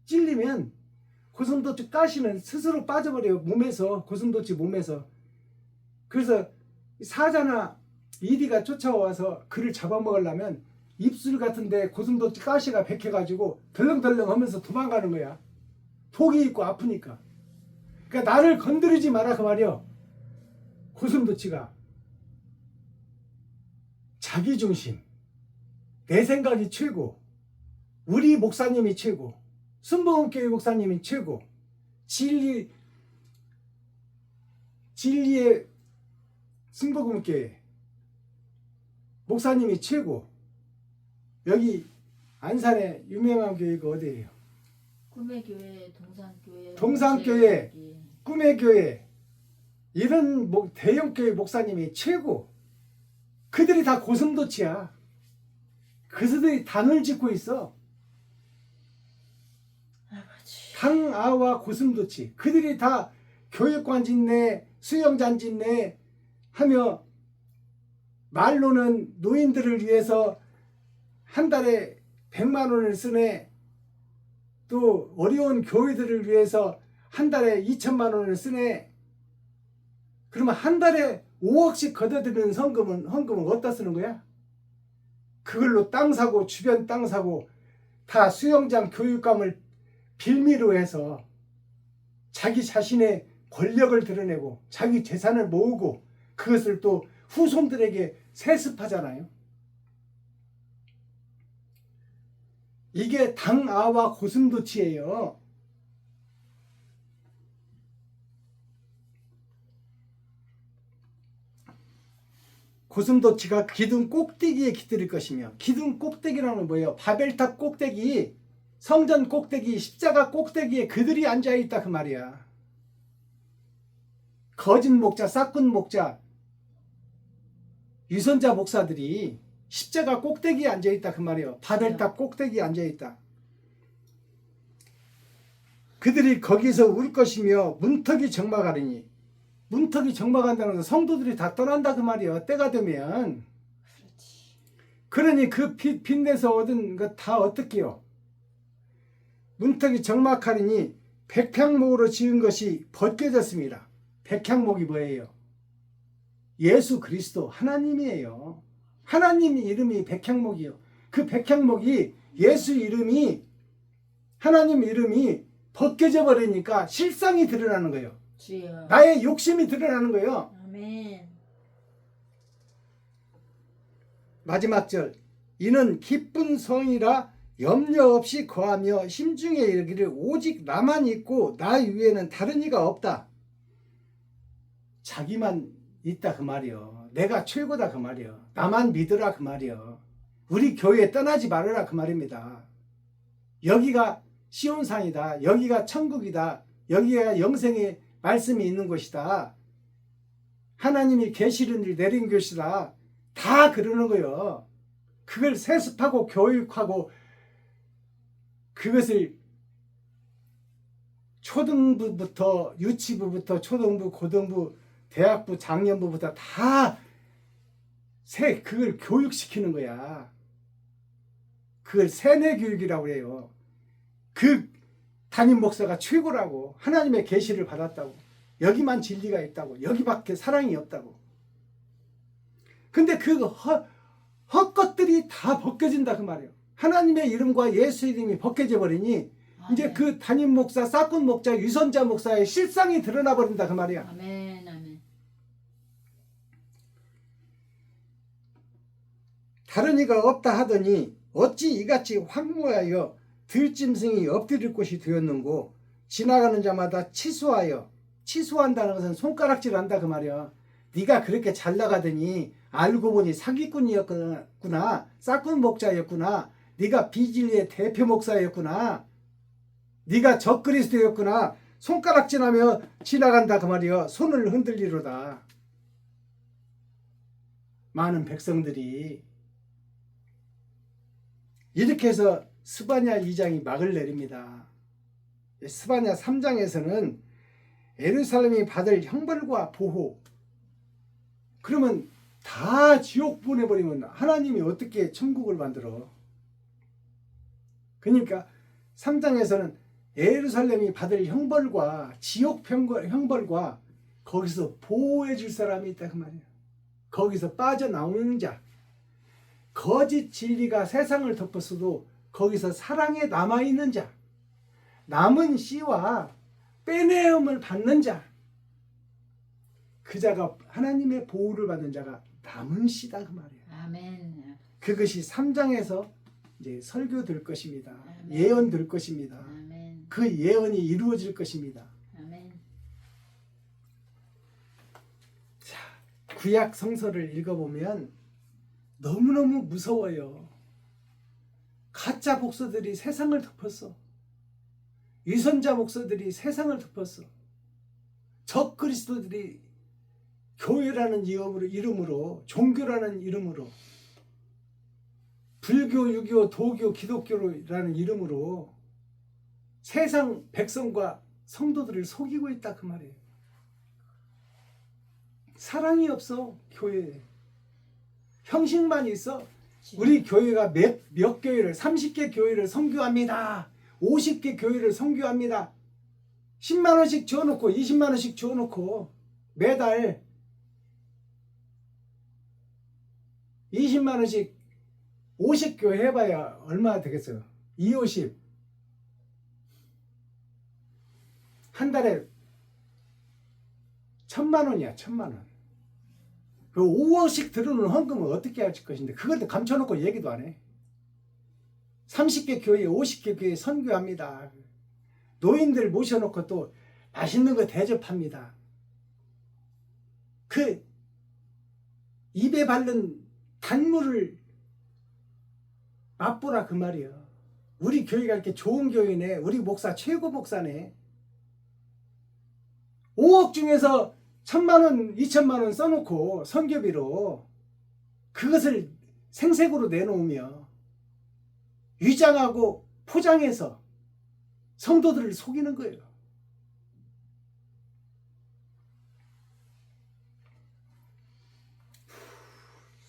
찔리면 고슴도치 가시는 스스로 빠져버려요. 몸에서, 고슴도치 몸에서. 그래서 사자나 이리가 쫓아와서 그를 잡아먹으려면 입술 같은데 고슴도치 가시가 bek혀가지고 덜렁덜렁 하면서 도망가는 거야. 독이 있고 아프니까. 그러니까 나를 건드리지 마라 그 말이요. 고슴도치가 자기중심, 내 생각이 최고, 우리 목사님이 최고, 순복음교회 목사님이 최고, 진리의 순복음교회 목사님이 최고. 여기 안산에 유명한 교회가 어디예요? 꿈의 교회, 동산교회, 동산교회, 꿈의 교회, 이런 대형교회 목사님이 최고. 그들이 다 고슴도치야. 그들이 당을 짓고 있어. 당아와 고슴도치, 그들이 다 교육관 짓네, 수영장 짓네 하며, 말로는 노인들을 위해서 한 달에 100만 원을 쓰네, 또 어려운 교회들을 위해서 한 달에 2천만 원을 쓰네. 그러면 한 달에 5억씩 걷어들이는 헌금은 어디다 쓰는 거야? 그걸로 땅 사고, 주변 땅 사고, 다 수영장 교육감을 빌미로 해서 자기 자신의 권력을 드러내고 자기 재산을 모으고 그것을 또 후손들에게 세습하잖아요. 이게 당아와 고슴도치예요. 고슴도치가 기둥 꼭대기에 깃들 것이며, 기둥 꼭대기라는 건 뭐예요? 바벨탑 꼭대기, 성전 꼭대기, 십자가 꼭대기에 그들이 앉아있다 그 말이야. 거짓 목자, 싹군 목자, 유선자 목사들이 십자가 꼭대기에 앉아있다 그 말이에요. 바벨탑 꼭대기에 앉아있다. 그들이 거기서 울 것이며 문턱이 적막하리니, 문턱이 적막한다는 것은 성도들이 다 떠난다 그 말이에요. 때가 되면. 그러니 그 빚내서 얻은 것 다 어떻게요? 문턱이 적막하리니 백향목으로 지은 것이 벗겨졌습니다. 백향목이 뭐예요? 예수 그리스도 하나님이에요. 하나님 이름이 백향목이요. 그 백향목이 예수 이름이, 하나님 이름이 벗겨져 버리니까 실상이 드러나는 거예요. 주여. 나의 욕심이 드러나는 거예요. 아멘. 마지막 절. 이는 기쁜 성이라 염려 없이 거하며 심중에 이르기를 오직 나만 있고 나 위에는 다른 이가 없다. 자기만 있다 그 말이요. 내가 최고다 그 말이요. 나만 믿으라 그 말이요. 우리 교회 떠나지 말아라 그 말입니다. 여기가 시온산이다. 여기가 천국이다. 여기가 영생의 말씀이 있는 곳이다. 하나님이 계시를 내린 곳이다. 다 그러는 거예요. 그걸 세습하고 교육하고 그것을 초등부부터 유치부부터 초등부, 고등부, 대학부, 작년부부터 다 그걸 교육시키는 거야. 그걸 세뇌 교육이라고 해요. 그 담임 목사가 최고라고, 하나님의 계시를 받았다고, 여기만 진리가 있다고, 여기밖에 사랑이 없다고. 근데 그 헛것들이 다 벗겨진다 그 말이에요. 하나님의 이름과 예수 이름이 벗겨져 버리니 이제 그 담임 목사, 사건 목사, 유선자 목사의 실상이 드러나 버린다 그 말이야. 아멘. 아멘. 다른 이가 없다 하더니 어찌 이같이 황무하여 들짐승이 엎드릴 곳이 되었는고 지나가는 자마다 치수한다는 것은 손가락질한다 그 말이야. 네가 그렇게 잘 나가더니 알고 보니 사기꾼이었구나, 사건 목자였구나, 네가 비진리의 대표 목사였구나, 네가 적그리스도였구나, 손가락질하며 지나간다 그 말이야. 손을 흔들리로다. 많은 백성들이 이렇게 해서 스바냐 2장이 막을 내립니다. 스바냐 3장에서는 예루살렘이 받을 형벌과 보호, 그러면 다 지옥 보내버리면 하나님이 어떻게 천국을 만들어? 그러니까 3장에서는 예루살렘이 받을 형벌과 지옥 형벌과 거기서 보호해 줄 사람이 있다 그 말이에요. 거기서 빠져나오는 자, 거짓 진리가 세상을 덮었어도 거기서 사랑에 남아있는 자, 남은 씨와 빼내음을 받는 자, 그 자가 하나님의 보호를 받는 자가 남은 씨다 그 말이에요. 아멘. 그것이 3장에서 이제 설교될 것입니다. 아멘. 예언될 것입니다. 아멘. 그 예언이 이루어질 것입니다. 아멘. 자, 구약 성서를 읽어보면 너무너무 무서워요. 가짜 목사들이 세상을 덮었어. 위선자 목사들이 세상을 덮었어. 적 그리스도들이 교회라는 이름으로, 종교라는 이름으로, 불교, 유교, 도교, 기독교라는 이름으로 세상 백성과 성도들을 속이고 있다 그 말이에요. 사랑이 없어 교회에. 형식만 있어. 우리 교회가 몇 교회를, 30개 교회를 선교합니다. 50개 교회를 선교합니다. 10만 원씩 줘놓고 20만 원씩 줘놓고 매달 20만 원씩 50교회 해봐야 얼마 되겠어요? 250. 한 달에 1,000만 원이야. 1,000만 원. 그 5억씩 들어오는 헌금을 어떻게 할 것인데 그것도 감춰놓고 얘기도 안 해. 30개 교회, 50개 교회 선교합니다. 노인들 모셔놓고 또 맛있는 거 대접합니다. 그 입에 바른 단물을 맛보라 그 말이야. 우리 교회가 이렇게 좋은 교회네. 우리 목사 최고 목사네. 5억 중에서 1,000만 원, 2,000만 원 써놓고 선교비로 그것을 생색으로 내놓으며 위장하고 포장해서 성도들을 속이는 거예요.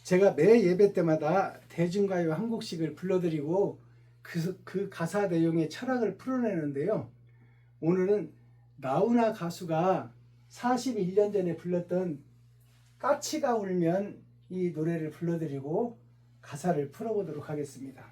제가 매 예배 때마다 대중가요 한 곡씩을 불러드리고 그 가사 내용의 철학을 풀어내는데요. 오늘은 나훈아 가수가 41년 전에 불렀던 까치가 울면 이 노래를 불러드리고 가사를 풀어보도록 하겠습니다.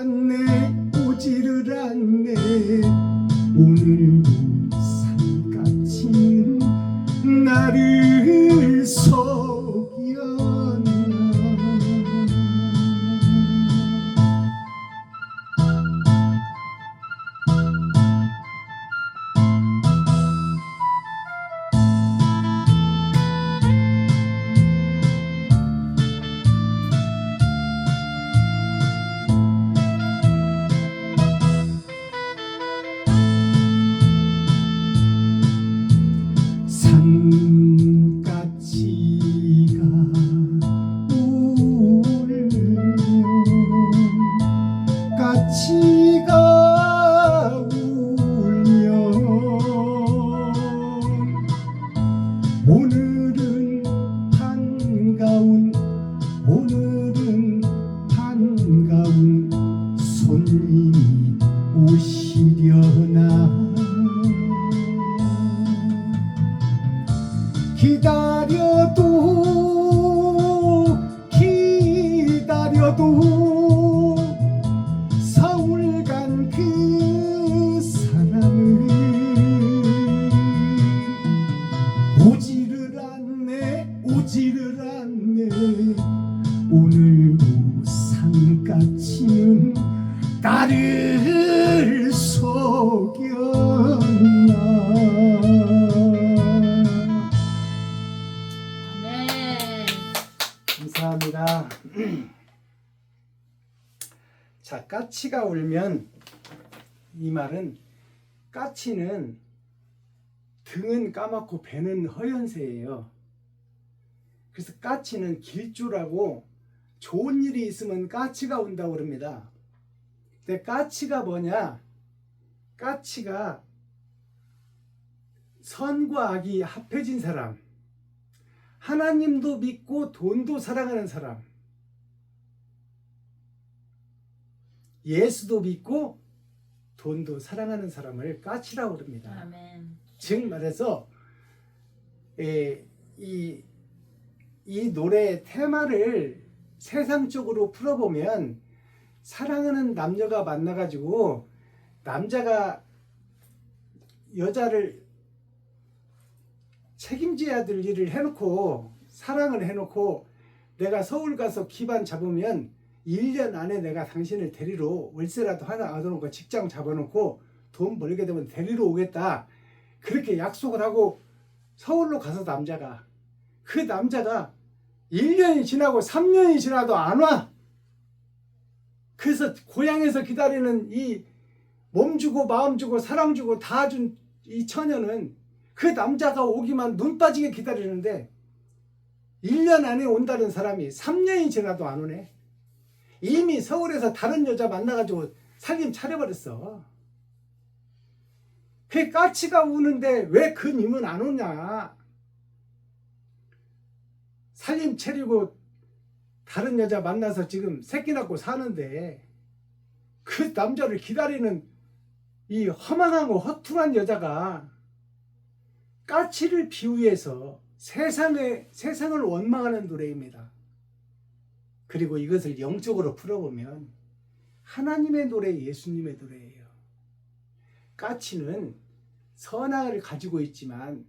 않네 오지를 않네 오늘도 산같이 나를 속였나 산까치가 울면 까치가 울면 오늘은 반가운 손님이 오시려나 기다려도 서울 간 그 사람은 오지를 않네 오늘도 산까치는 나를 속였나. 아멘. 감사합니다. 자, 까치가 울면 이 말은 까치는 등은 까맣고 배는 허연새예요. 그래서 까치는 길줄하고 좋은 일이 있으면 까치가 온다고 그럽니다. 근데 까치가 뭐냐? 까치가 선과 악이 합해진 사람, 하나님도 믿고 돈도 사랑하는 사람, 예수도 믿고 돈도 사랑하는 사람을 까치라고 그럽니다. 아멘. 즉 말해서 이 노래 테마를 세상적으로 풀어보면 사랑하는 남녀가 만나가지고 남자가 여자를 책임져야 될 일을 해놓고 사랑을 해놓고 내가 서울 가서 기반 잡으면 1년 안에 내가 당신을 데리러 월세라도 하나 얻어놓고 직장 잡아놓고 돈 벌게 되면 데리러 오겠다. 그렇게 약속을 하고 서울로 가서 그 남자가 1년이 지나고 3년이 지나도 안 와. 그래서 고향에서 기다리는 이 몸 주고 마음 주고 사랑 주고 다 준 이 처녀는 그 남자가 오기만 눈 빠지게 기다리는데 1년 안에 온다는 사람이 3년이 지나도 안 오네. 이미 서울에서 다른 여자 만나가지고 살림 차려버렸어. 그 까치가 우는데 왜 그 님은 안 오냐. 살림 차리고 다른 여자 만나서 지금 새끼 낳고 사는데 그 남자를 기다리는 이 허망하고 허투루한 여자가 까치를 비유해서 세상을 원망하는 노래입니다. 그리고 이것을 영적으로 풀어보면 하나님의 노래, 예수님의 노래예요. 까치는 선악을 가지고 있지만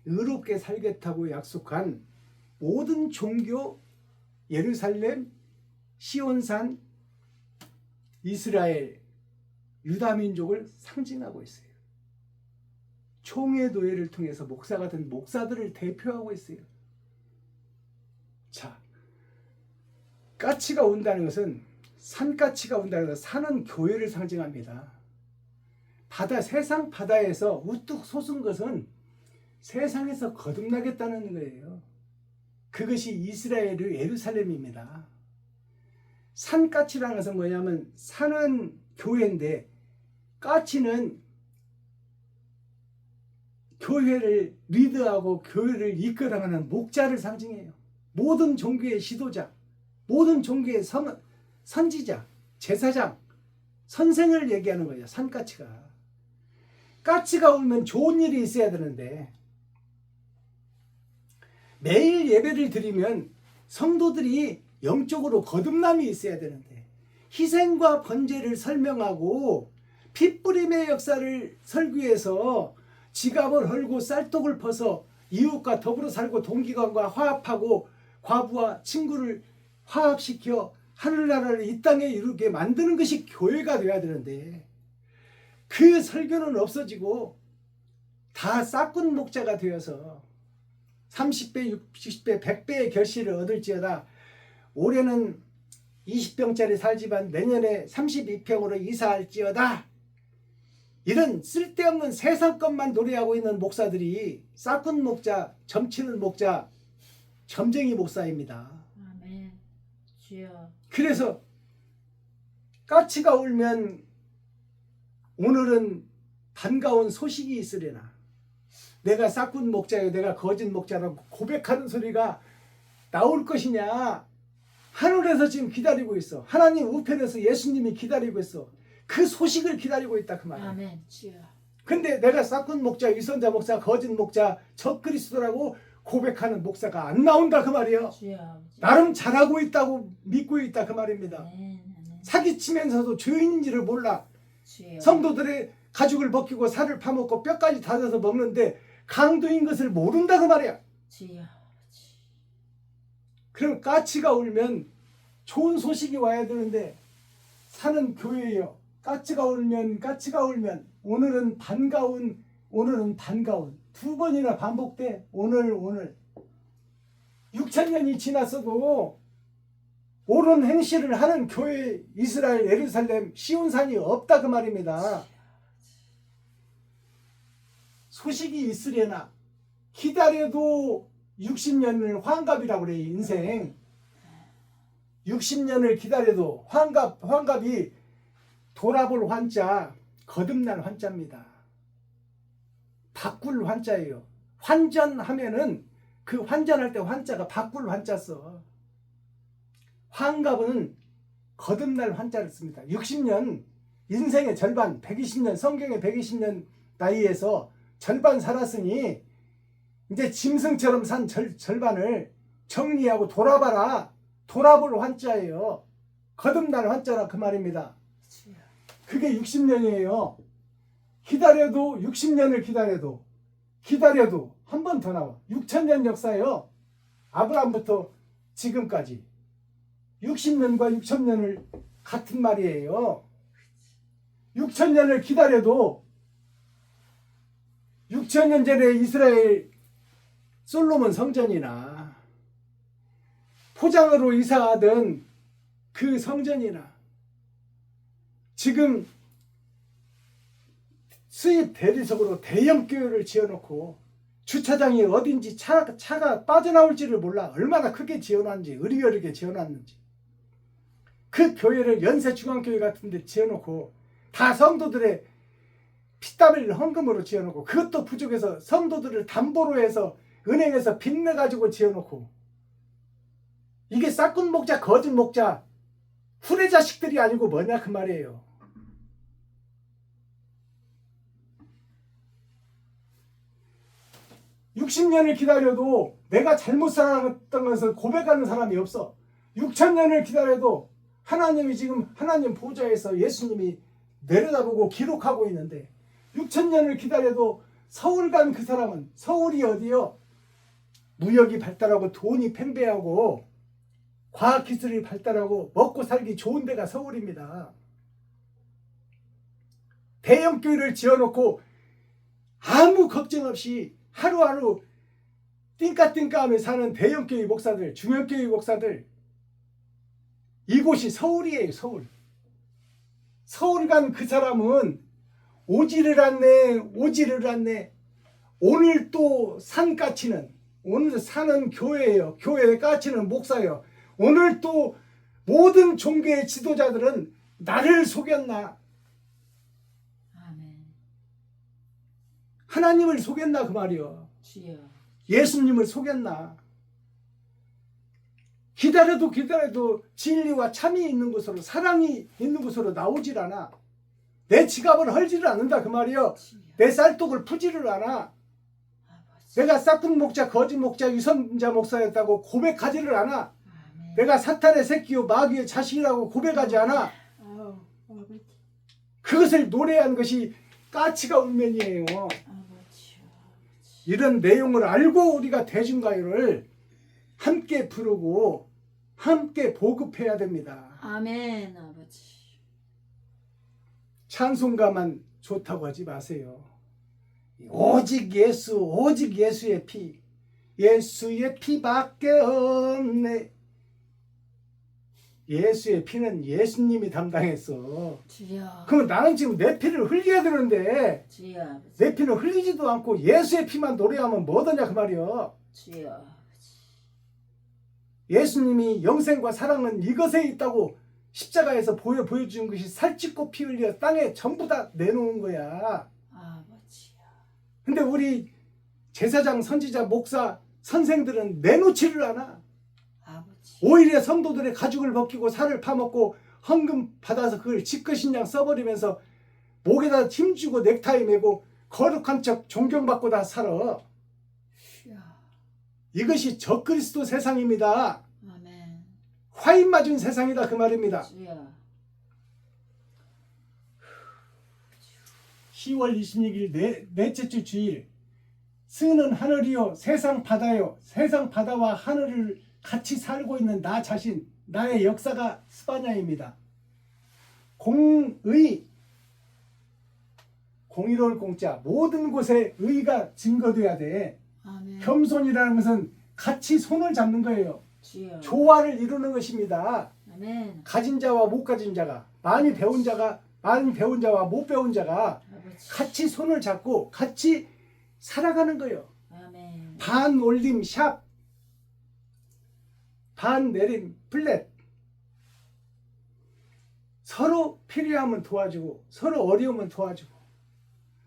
의롭게 살겠다고 약속한 모든 종교, 예루살렘, 시온산, 이스라엘, 유다민족을 상징하고 있어요. 총회도회를 통해서 목사 같은 목사들을 대표하고 있어요. 자, 까치가 온다는 것은 산까치가 온다는 것은 산은 교회를 상징합니다. 세상 바다에서 우뚝 솟은 것은 세상에서 거듭나겠다는 거예요. 그것이 이스라엘의 예루살렘입니다. 산까치라는 것은 뭐냐면 산은 교회인데 까치는 교회를 리드하고 교회를 이끌어가는 목자를 상징해요. 모든 종교의 지도자, 모든 종교의 선지자, 제사장, 선생을 얘기하는 거예요. 산까치가. 까치가 울면 좋은 일이 있어야 되는데 매일 예배를 드리면 성도들이 영적으로 거듭남이 있어야 되는데 희생과 번제를 설명하고 핏부림의 역사를 설교해서 지갑을 헐고 쌀떡을 퍼서 이웃과 더불어 살고 동기간과 화합하고 과부와 친구를 화합시켜 하늘나라를 이 땅에 이루게 만드는 것이 교회가 되어야 되는데 그 설교는 없어지고 다 싹군 목자가 되어서 30배, 60배, 100배의 결실을 얻을지어다. 올해는 20평짜리 살지만 내년에 32평으로 이사할지어다. 이런 쓸데없는 세상 것만 노래하고 있는 목사들이 싹군 목자, 점치는 목자, 점쟁이 목사입니다. 아멘. 주여. 그래서 까치가 울면 오늘은 반가운 소식이 있으려나. 내가 싹군 목자요, 내가 거짓 목자라고 고백하는 소리가 나올 것이냐. 하늘에서 지금 기다리고 있어. 하나님 우편에서 예수님이 기다리고 있어. 그 소식을 기다리고 있다 그 말이야. 아멘. 주여. 근데 내가 싹군 목자, 위선자 목사, 거짓 목자, 적그리스도라고 고백하는 목사가 안 나온다 그 말이에요. 주여. 나름 잘하고 있다고 믿고 있다 그 말입니다. 아멘. 아멘. 사기치면서도 죄인인지를 몰라. 주여. 성도들의 가죽을 벗기고 살을 파먹고 뼈까지 다져서 먹는데 강도인 것을 모른다 그 말이야. 주여. 그럼 까치가 울면 좋은 소식이 와야 되는데 사는 교회예요. 까치가 울면 오늘은 반가운 두 번이나 반복돼. 오늘 6,000년이 지났어도 옳은 행실을 하는 교회 이스라엘 예루살렘 시온산이 없다 그 말입니다. 소식이 있으려나 기다려도 60년을 환갑이라고 그래. 인생 60년을 기다려도 환갑이 돌아볼 환자, 거듭날 환자입니다. 바꿀 환자예요. 환전하면은 그 환전할 때 환자가 바꿀 환자 써. 환갑은 거듭날 환자를 씁니다. 60년 인생의 절반 120년 성경의 120년 나이에서 절반 살았으니 이제 짐승처럼 산 절반을 정리하고 돌아봐라. 돌아볼 환자예요. 거듭날 환자라 그 말입니다. 그게 60년이에요. 기다려도 60년을 기다려도 한 번 더 나와. 6,000년 역사예요. 아브라함부터 지금까지 60년과 6,000년을 같은 말이에요. 6,000년을 기다려도 6,000년 전에 이스라엘 솔로몬 성전이나 포장으로 이사하던 그 성전이나 지금 수입 대리석으로 대형 교회를 지어놓고 주차장이 어딘지 차가 빠져나올지를 몰라. 얼마나 크게 지어놨는지, 의리어리게 지어놨는지. 그 교회를 연세중앙교회 같은 데 지어놓고 다 성도들의 피땀 흘린 헌금으로 지어놓고 그것도 부족해서 성도들을 담보로 해서 은행에서 빚내가지고 지어놓고 이게 싹군 목자, 거짓 목자, 후레 자식들이 아니고 뭐냐 그 말이에요. (60년을) 기다려도 내가 잘못 살았던 것을 고백하는 사람이 없어. 6,000년을 기다려도 하나님이 지금 하나님 보좌에서 예수님이 내려다보고 기록하고 있는데 6,000년을 기다려도 서울 간 그 사람은 서울이 어디요? 무역이 발달하고 돈이 팽배하고 과학기술이 발달하고 먹고 살기 좋은 데가 서울입니다. 대형 교회를 지어놓고 아무 걱정 없이 하루하루 띵까띵까하며 사는 대형 교회 목사들, 중형 교회 목사들, 이곳이 서울이에요. 서울 간 그 사람은 오지를 않네. 오늘 또 산 까치는, 오늘 사는 교회예요. 교회에 까치는 목사예요. 오늘 또 모든 종교의 지도자들은 나를 속였나? 아멘. 하나님을 속였나 그 말이요. 주여. 예수님을 속였나? 기다려도 진리와 참이 있는 곳으로, 사랑이 있는 곳으로 나오질 않아. 내 지갑을 헐지를 않는다 그 말이요. 주여. 내 쌀떡을 푸지를 않아. 아버지. 내가 싹군 목자, 거짓 목자, 위선자 목사였다고 고백하지를 않아. 아멘. 내가 사탄의 새끼요 마귀의 자식이라고 고백하지 않아? 아우, 아버지. 그것을 노래한 것이 까치가 울면이에요. 아버지. 이런 내용을 알고 우리가 대중가요를 함께 부르고 함께 보급해야 됩니다. 아멘, 아버지. 찬송가만 좋다고 하지 마세요. 오직 예수, 오직 예수의 피, 예수의 피밖에 없네. 예수의 피는 예수님이 담당했어. 주여. 그럼 나는 지금 내 피를 흘려야 되는데 주여, 아버지. 내 피는 흘리지도 않고 예수의 피만 노래하면 뭐더냐 그 말이요. 주여, 아버지. 예수님이 영생과 사랑은 이것에 있다고 십자가에서 보여준 것이 살찌고 피 흘려 땅에 전부 다 내놓은 거야. 아버지야. 근데 우리 제사장, 선지자, 목사, 선생들은 내놓지를 않아. 아버지. 오히려 성도들의 가죽을 벗기고 살을 파먹고 헌금 받아서 그걸 지껏인 양 써버리면서 목에다 힘주고 넥타이 메고 거룩한 척 존경받고 다 살아. 주여. 이것이 적그리스도 세상입니다. 아멘. 화인 맞은 세상이다 그 말입니다. 주여. 10월 26일 넷째 주 주일. 스는 하늘이요 세상 바다요. 세상 바다와 하늘을 같이 살고 있는 나 자신, 나의 역사가 스바냐입니다. 공의로울 공자, 모든 곳에 의가 증거돼야 돼. 아멘. 겸손이라는 것은 같이 손을 잡는 거예요. 주여. 조화를 이루는 것입니다. 아멘. 가진 자와 못 가진 자가, 많이 배운 자와 못 배운 자가 아버지. 같이 손을 잡고 같이 살아가는 거예요. 아멘. 반 올림 샵, 반 내림 플랫. 서로 필요하면 도와주고, 서로 어려우면 도와주고,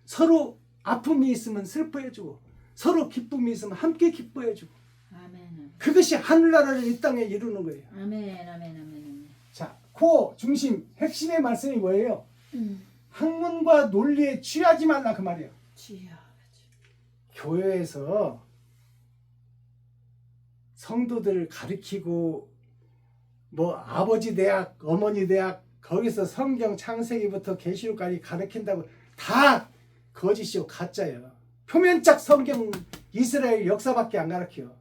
서로 아픔이 있으면 슬퍼해주고, 서로 기쁨이 있으면 함께 기뻐해주고. 아멘. 그것이 하늘나라를 이 땅에 이루는 거예요. 아멘. 아멘. 아멘. 자, 코어 중심 핵심의 말씀이 뭐예요? 아멘. 학문과 논리에 취하지 말라 그 말이에요. 주여. 아버지. 교회에서 성도들을 가르치고 뭐 아버지 대학, 어머니 대학 거기서 성경 창세기부터 계시록까지 가르친다고 다 거짓이요 가짜예요. 표면적 성경 이스라엘 역사밖에 안 가르쳐요.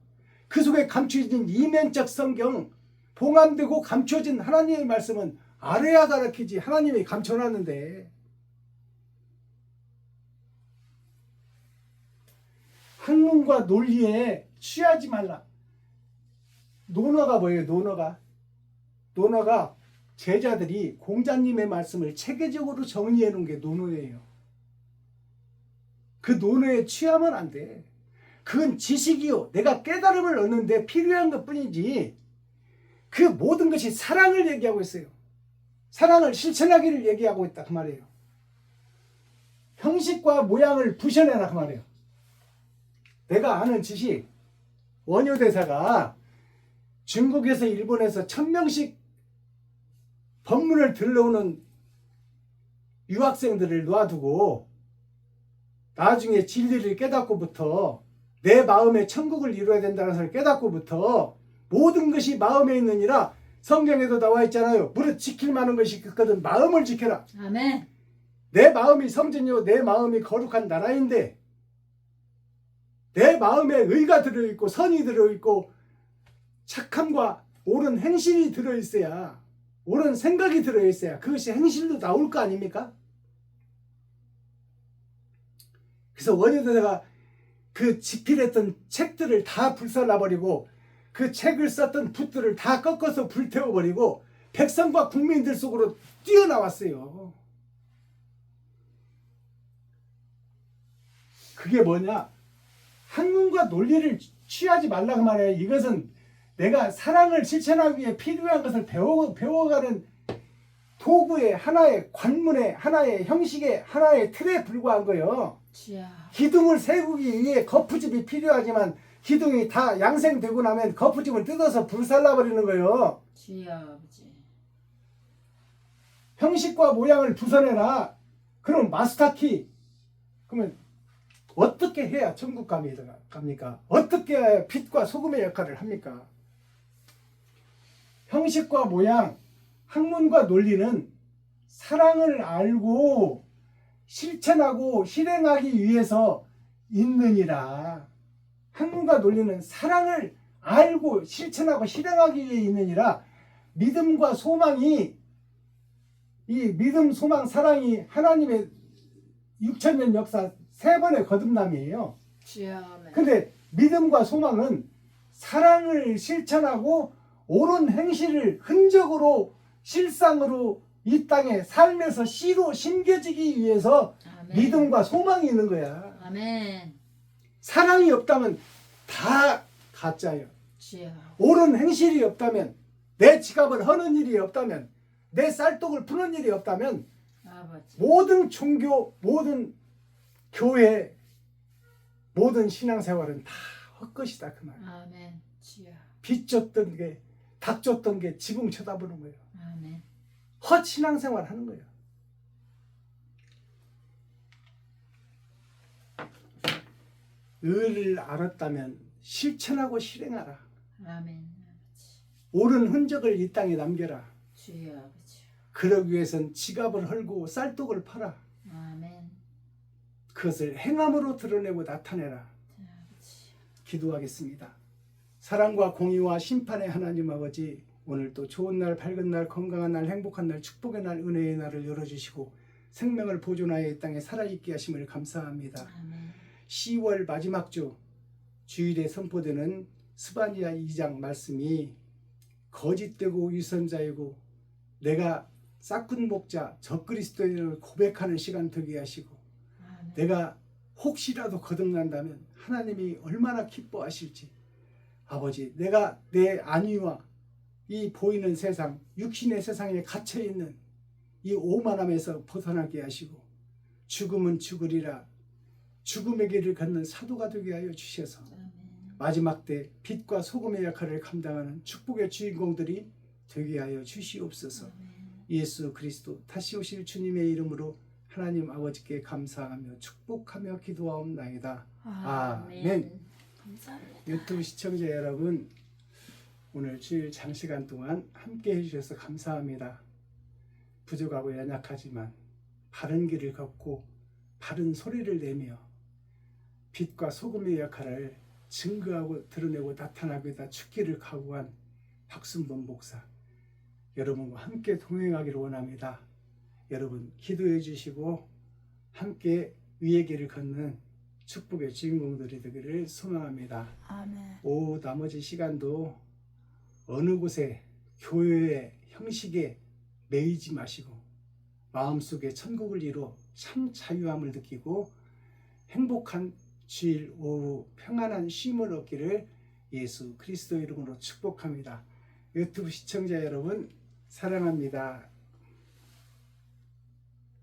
그 속에 감추어진 이면적 성경 봉함되고 감추어진 하나님의 말씀은 알아야 가르치지 하나님이 감춰놨는데. 학문과 논리에 취하지 말라. 논어가 뭐예요? 논어가 제자들이 공자님의 말씀을 체계적으로 정리해 놓은 게 논어예요. 그 논어에 취하면 안 돼. 그건 지식이요. 내가 깨달음을 얻는데 필요한 것뿐이지. 그 모든 것이 사랑을 얘기하고 있어요. 사랑을 실천하기를 얘기하고 있다 그 말이에요. 형식과 모양을 부셔내라 그 말이에요. 내가 아는 지식, 원효대사가 중국에서 일본에서 1000명씩 법문을 들러오는 유학생들을 놔두고 나중에 진리를 깨닫고부터 내 마음에 천국을 이루어야 된다는 것을 깨닫고부터 모든 것이 마음에 있느니라. 성경에도 나와 있잖아요. 무릇 지킬 만한 것이 있거든 마음을 지켜라. 아멘. 내 마음이 성전이요 내 마음이 거룩한 나라인데 내 마음에 의가 들어있고 선이 들어있고 착함과 옳은 행실이 들어있어야, 옳은 생각이 들어있어야 그것이 행실로 나올 거 아닙니까? 그래서 원효대사가 그 집필했던 책들을 다 불살라버리고 그 책을 썼던 붓들을 다 꺾어서 불태워버리고 백성과 국민들 속으로 뛰어나왔어요. 그게 뭐냐? 학문과 논리를 취하지 말라고 말해요. 이것은 내가 사랑을 실천하기 위해 필요한 것을 배워가는 도구의 하나의 관문의 하나의 형식의 하나의 틀에 불과한 거예요. 주여. 기둥을 세우기 위해 거푸집이 필요하지만 기둥이 다 양생되고 나면 거푸집을 뜯어서 불살라버리는 거예요. 주여 아버지. 형식과 모양을 부숴내라. 그럼 마스터키. 그러면 어떻게 해야 천국 갑니까? 어떻게 해야 빛과 소금의 역할을 합니까? 형식과 모양, 학문과 논리는 사랑을 알고 실천하고 실행하기 위해서 있느니라. 학문과 논리는 사랑을 알고 실천하고 실행하기 위해 있느니라. 믿음과 소망이, 이 믿음, 소망, 사랑이 하나님의 6,000년 역사 3번의 거듭남이에요. 주여. 아멘. 근데 믿음과 소망은 사랑을 실천하고 옳은 행실을 흔적으로 실상으로 이 땅에 삶에서 씨로 심겨지기 위해서 아멘. 믿음과 소망이 있는 거야. 아멘. 사랑이 없다면 다 가짜예요. 주여. 옳은 행실이 없다면, 내 지갑을 허는 일이 없다면, 내 쌀떡을 푸는 일이 없다면 아버지. 모든 종교, 모든 교회, 모든 신앙생활은 다 헛것이다 그 말. 아멘. 주여. 빚 줬던 게, 닭 줬던 게 지붕 쳐다보는 거예요. 아멘. 헛 신앙생활 하는 거예요. 의를 알았다면 실천하고 실행하라. 아멘. 아버지. 옳은 흔적을 이 땅에 남겨라. 주여 아버지. 그러기 위해선 지갑을 헐고 쌀떡을 팔아. 아멘. 그것을 행함으로 드러내고 나타내라. 아버지. 기도하겠습니다. 사랑과 공의와 심판의 하나님 아버지, 오늘 또 좋은 날, 밝은 날, 건강한 날, 행복한 날, 축복의 날, 은혜의 날을 열어주시고 생명을 보존하여 이 땅에 살아있게 하심을 감사합니다. 아멘. 10월 마지막 주 주일에 선포되는 스바냐 2장 말씀이 거짓되고 위선자이고 내가 싹군 목자 적그리스도인을 고백하는 시간 되게 하시고, 아멘. 내가 혹시라도 거듭난다면 하나님이 얼마나 기뻐하실지, 아버지, 내가 내 안위와 이 보이는 세상, 육신의 세상에 갇혀있는 이 오만함에서 벗어나게 하시고, 죽음은 죽으리라, 죽음의 길을 걷는 사도가 되게 하여 주셔서 아멘. 마지막 때 빛과 소금의 역할을 감당하는 축복의 주인공들이 되게 하여 주시옵소서. 아멘. 예수 그리스도 다시 오실 주님의 이름으로 하나님 아버지께 감사하며 축복하며 기도하옵나이다. 아멘. 감사합니다. 유튜브 시청자 여러분, 오늘 주일 장시간 동안 함께 해주셔서 감사합니다. 부족하고 연약하지만 바른 길을 걷고 바른 소리를 내며 빛과 소금의 역할을 증거하고 드러내고 나타나기다 죽기를 각오한 박순범 목사, 여러분과 함께 동행하기를 원합니다. 여러분 기도해 주시고 함께 의의 길을 걷는 축복의 주인공들이 되기를 소망합니다. 아멘. 오후 나머지 시간도 어느 곳에 교회의 형식에 매이지 마시고 마음속에 천국을 이루어 참 자유함을 느끼고 행복한 주일 오후 평안한 쉼을 얻기를 예수 그리스도 이름으로 축복합니다. 유튜브 시청자 여러분 사랑합니다.